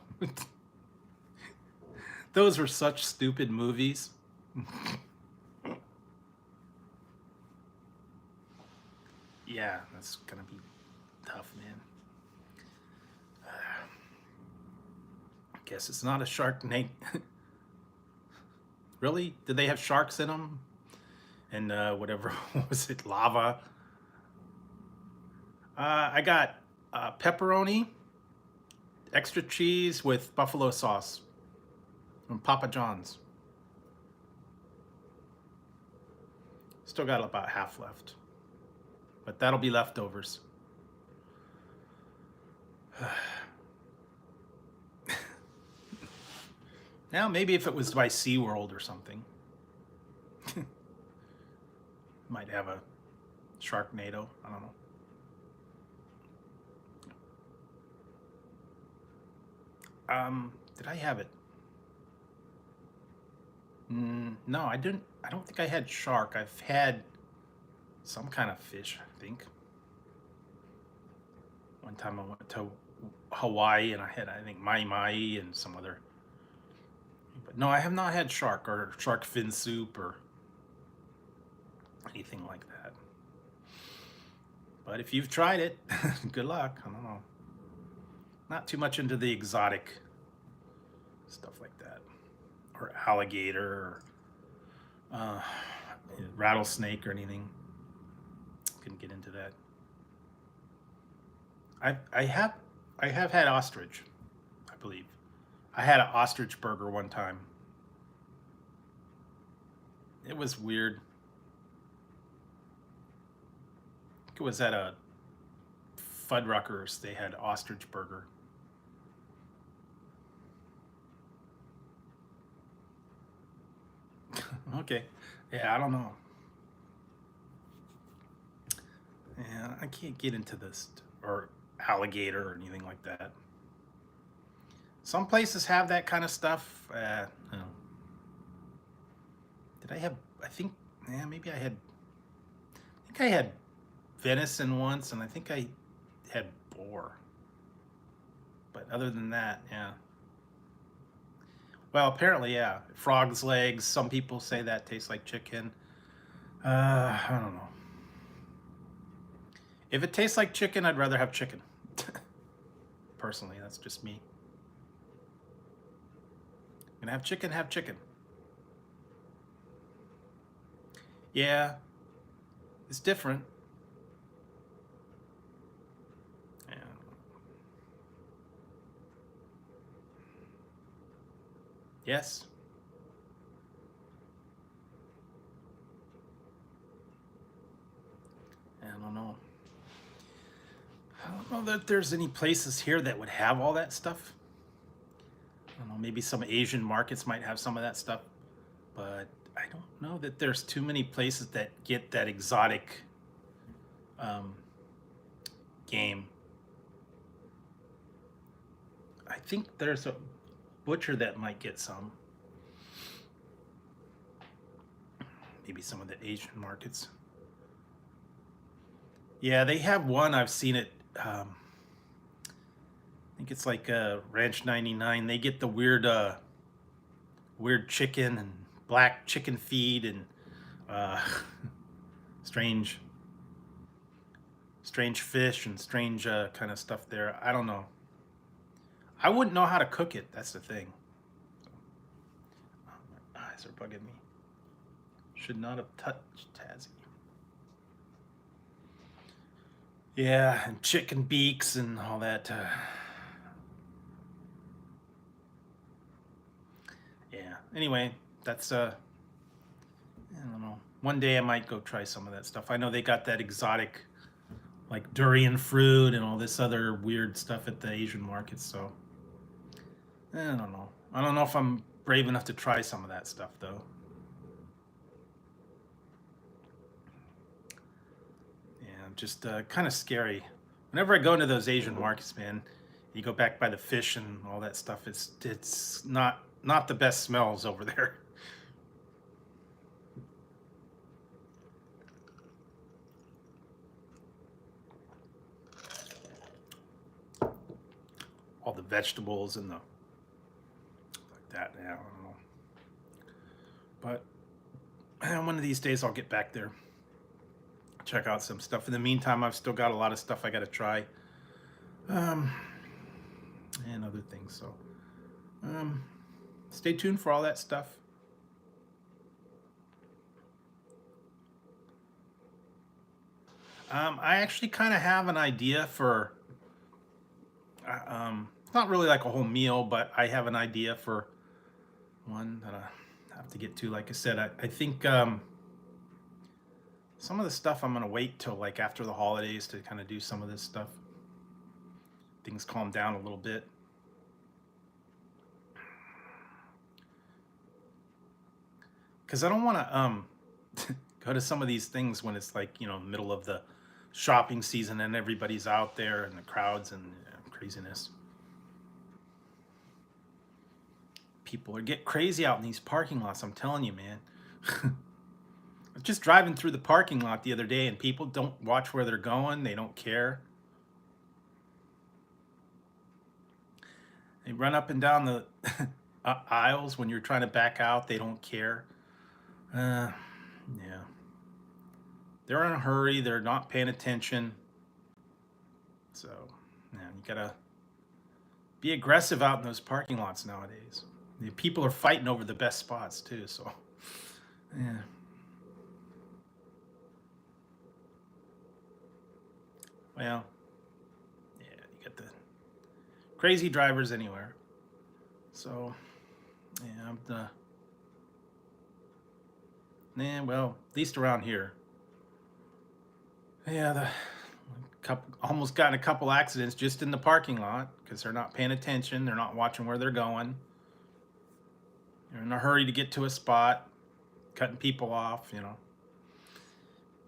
Those were such stupid movies. Yeah, that's gonna be tough, man. I guess it's not a Sharknado. Really? Did they have sharks in them? And whatever, was it, lava? I got pepperoni, extra cheese with buffalo sauce from Papa John's. Still got about half left, but that'll be leftovers. Now, maybe if it was by SeaWorld or something, might have a Sharknado. I don't know. Did I have it? No, I didn't. I don't think I had shark. I've had some kind of fish, I think. One time I went to Hawaii and I had, I think, mai and some other. But no, I have not had shark or shark fin soup or anything like that. But if you've tried it, good luck. I don't know. Not too much into the exotic stuff like that, or alligator, or rattlesnake, or anything. Couldn't get into that. I have had ostrich, I believe. I had an ostrich burger one time. It was weird. I think it was at a Fuddruckers. They had ostrich burger. Okay. Yeah, I don't know. Yeah, I can't get into this, or alligator or anything like that. Some places have that kind of stuff. You know. Did I have, I think, yeah, maybe I think I had venison once, and I think I had boar. But other than that, yeah. Well, apparently, yeah. Frog's legs, some people say that tastes like chicken. I don't know. If it tastes like chicken, I'd rather have chicken. Personally, that's just me. Gonna have chicken, have chicken. Yeah, it's different. Yeah. Yes. I don't know. I don't know that there's any places here that would have all that stuff. I don't know, maybe some Asian markets might have some of that stuff, but I don't know that there's too many places that get that exotic um, game. I think there's a butcher that might get some. Maybe some of the Asian markets. Yeah, they have one. I've seen it. I think it's like Ranch 99. They get the weird chicken and black chicken feed and uh, strange fish and strange kind of stuff there. I don't know. I wouldn't know how to cook it. That's the thing. Oh, my eyes are bugging me. Should not have touched Tazzy. Yeah, and chicken beaks and all that. Yeah. Anyway, that's I don't know. One day I might go try some of that stuff. I know they got that exotic, like durian fruit and all this other weird stuff at the Asian markets. So I don't know. I don't know if I'm brave enough to try some of that stuff though. Yeah, just kind of scary. Whenever I go into those Asian markets, man, you go back by the fish and all that stuff. It's not the best smells over there. All the vegetables and the like that. Yeah, I don't know. But one of these days I'll get back there, check out some stuff. In the meantime, I've still got a lot of stuff I got to try, and other things. So stay tuned for all that stuff. I actually kind of have an idea for. It's not really like a whole meal, but I have an idea for one that I have to get to. Like I said, I think some of the stuff I'm gonna wait till like after the holidays to kind of do some of this stuff. Things calm down a little bit. Because I don't want to go to some of these things when it's like, you know, middle of the shopping season and everybody's out there and the crowds and craziness. People are get crazy out in these parking lots. I'm telling you, man. I was just driving through the parking lot the other day and people don't watch where they're going. They don't care. They run up and down the aisles when you're trying to back out. They don't care. Yeah. They're in a hurry. They're not paying attention. So, man, you gotta be aggressive out in those parking lots nowadays. The people are fighting over the best spots too. So, yeah. Well, yeah, you got the crazy drivers anywhere. So, yeah, well, at least around here. Yeah, almost gotten a couple accidents just in the parking lot because they're not paying attention. They're not watching where they're going. They're in a hurry to get to a spot, cutting people off, you know.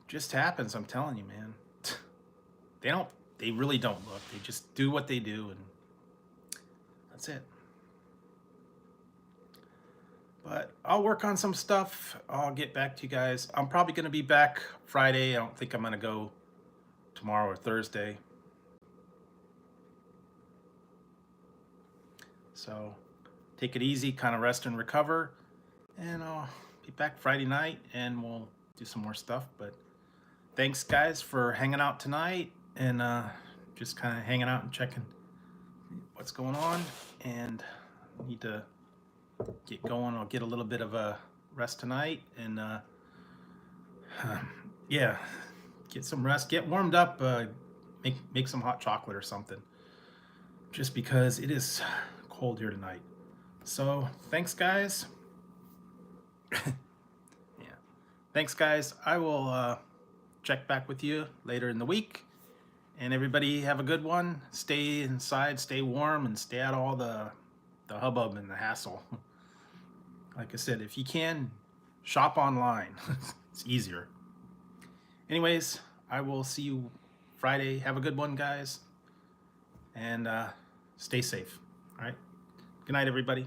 Just happens, I'm telling you, man. They really don't look. They just do what they do and that's it. But I'll work on some stuff. I'll get back to you guys. I'm probably going to be back Friday. I don't think I'm going to go tomorrow or Thursday. So take it easy, kind of rest and recover. And I'll be back Friday night and we'll do some more stuff. But thanks, guys, for hanging out tonight and just kind of hanging out and checking what's going on. And I need to get going. I'll get a little bit of a rest tonight and yeah, get some rest, get warmed up, make some hot chocolate or something, just because it is cold here tonight. So thanks, guys. Yeah, thanks, guys. I will check back with you later in the week. And everybody have a good one. Stay inside, stay warm, and stay out of all the hubbub and the hassle. Like I said, if you can, shop online. It's easier. Anyways, I will see you Friday. Have a good one, guys. And stay safe. All right. Good night, everybody.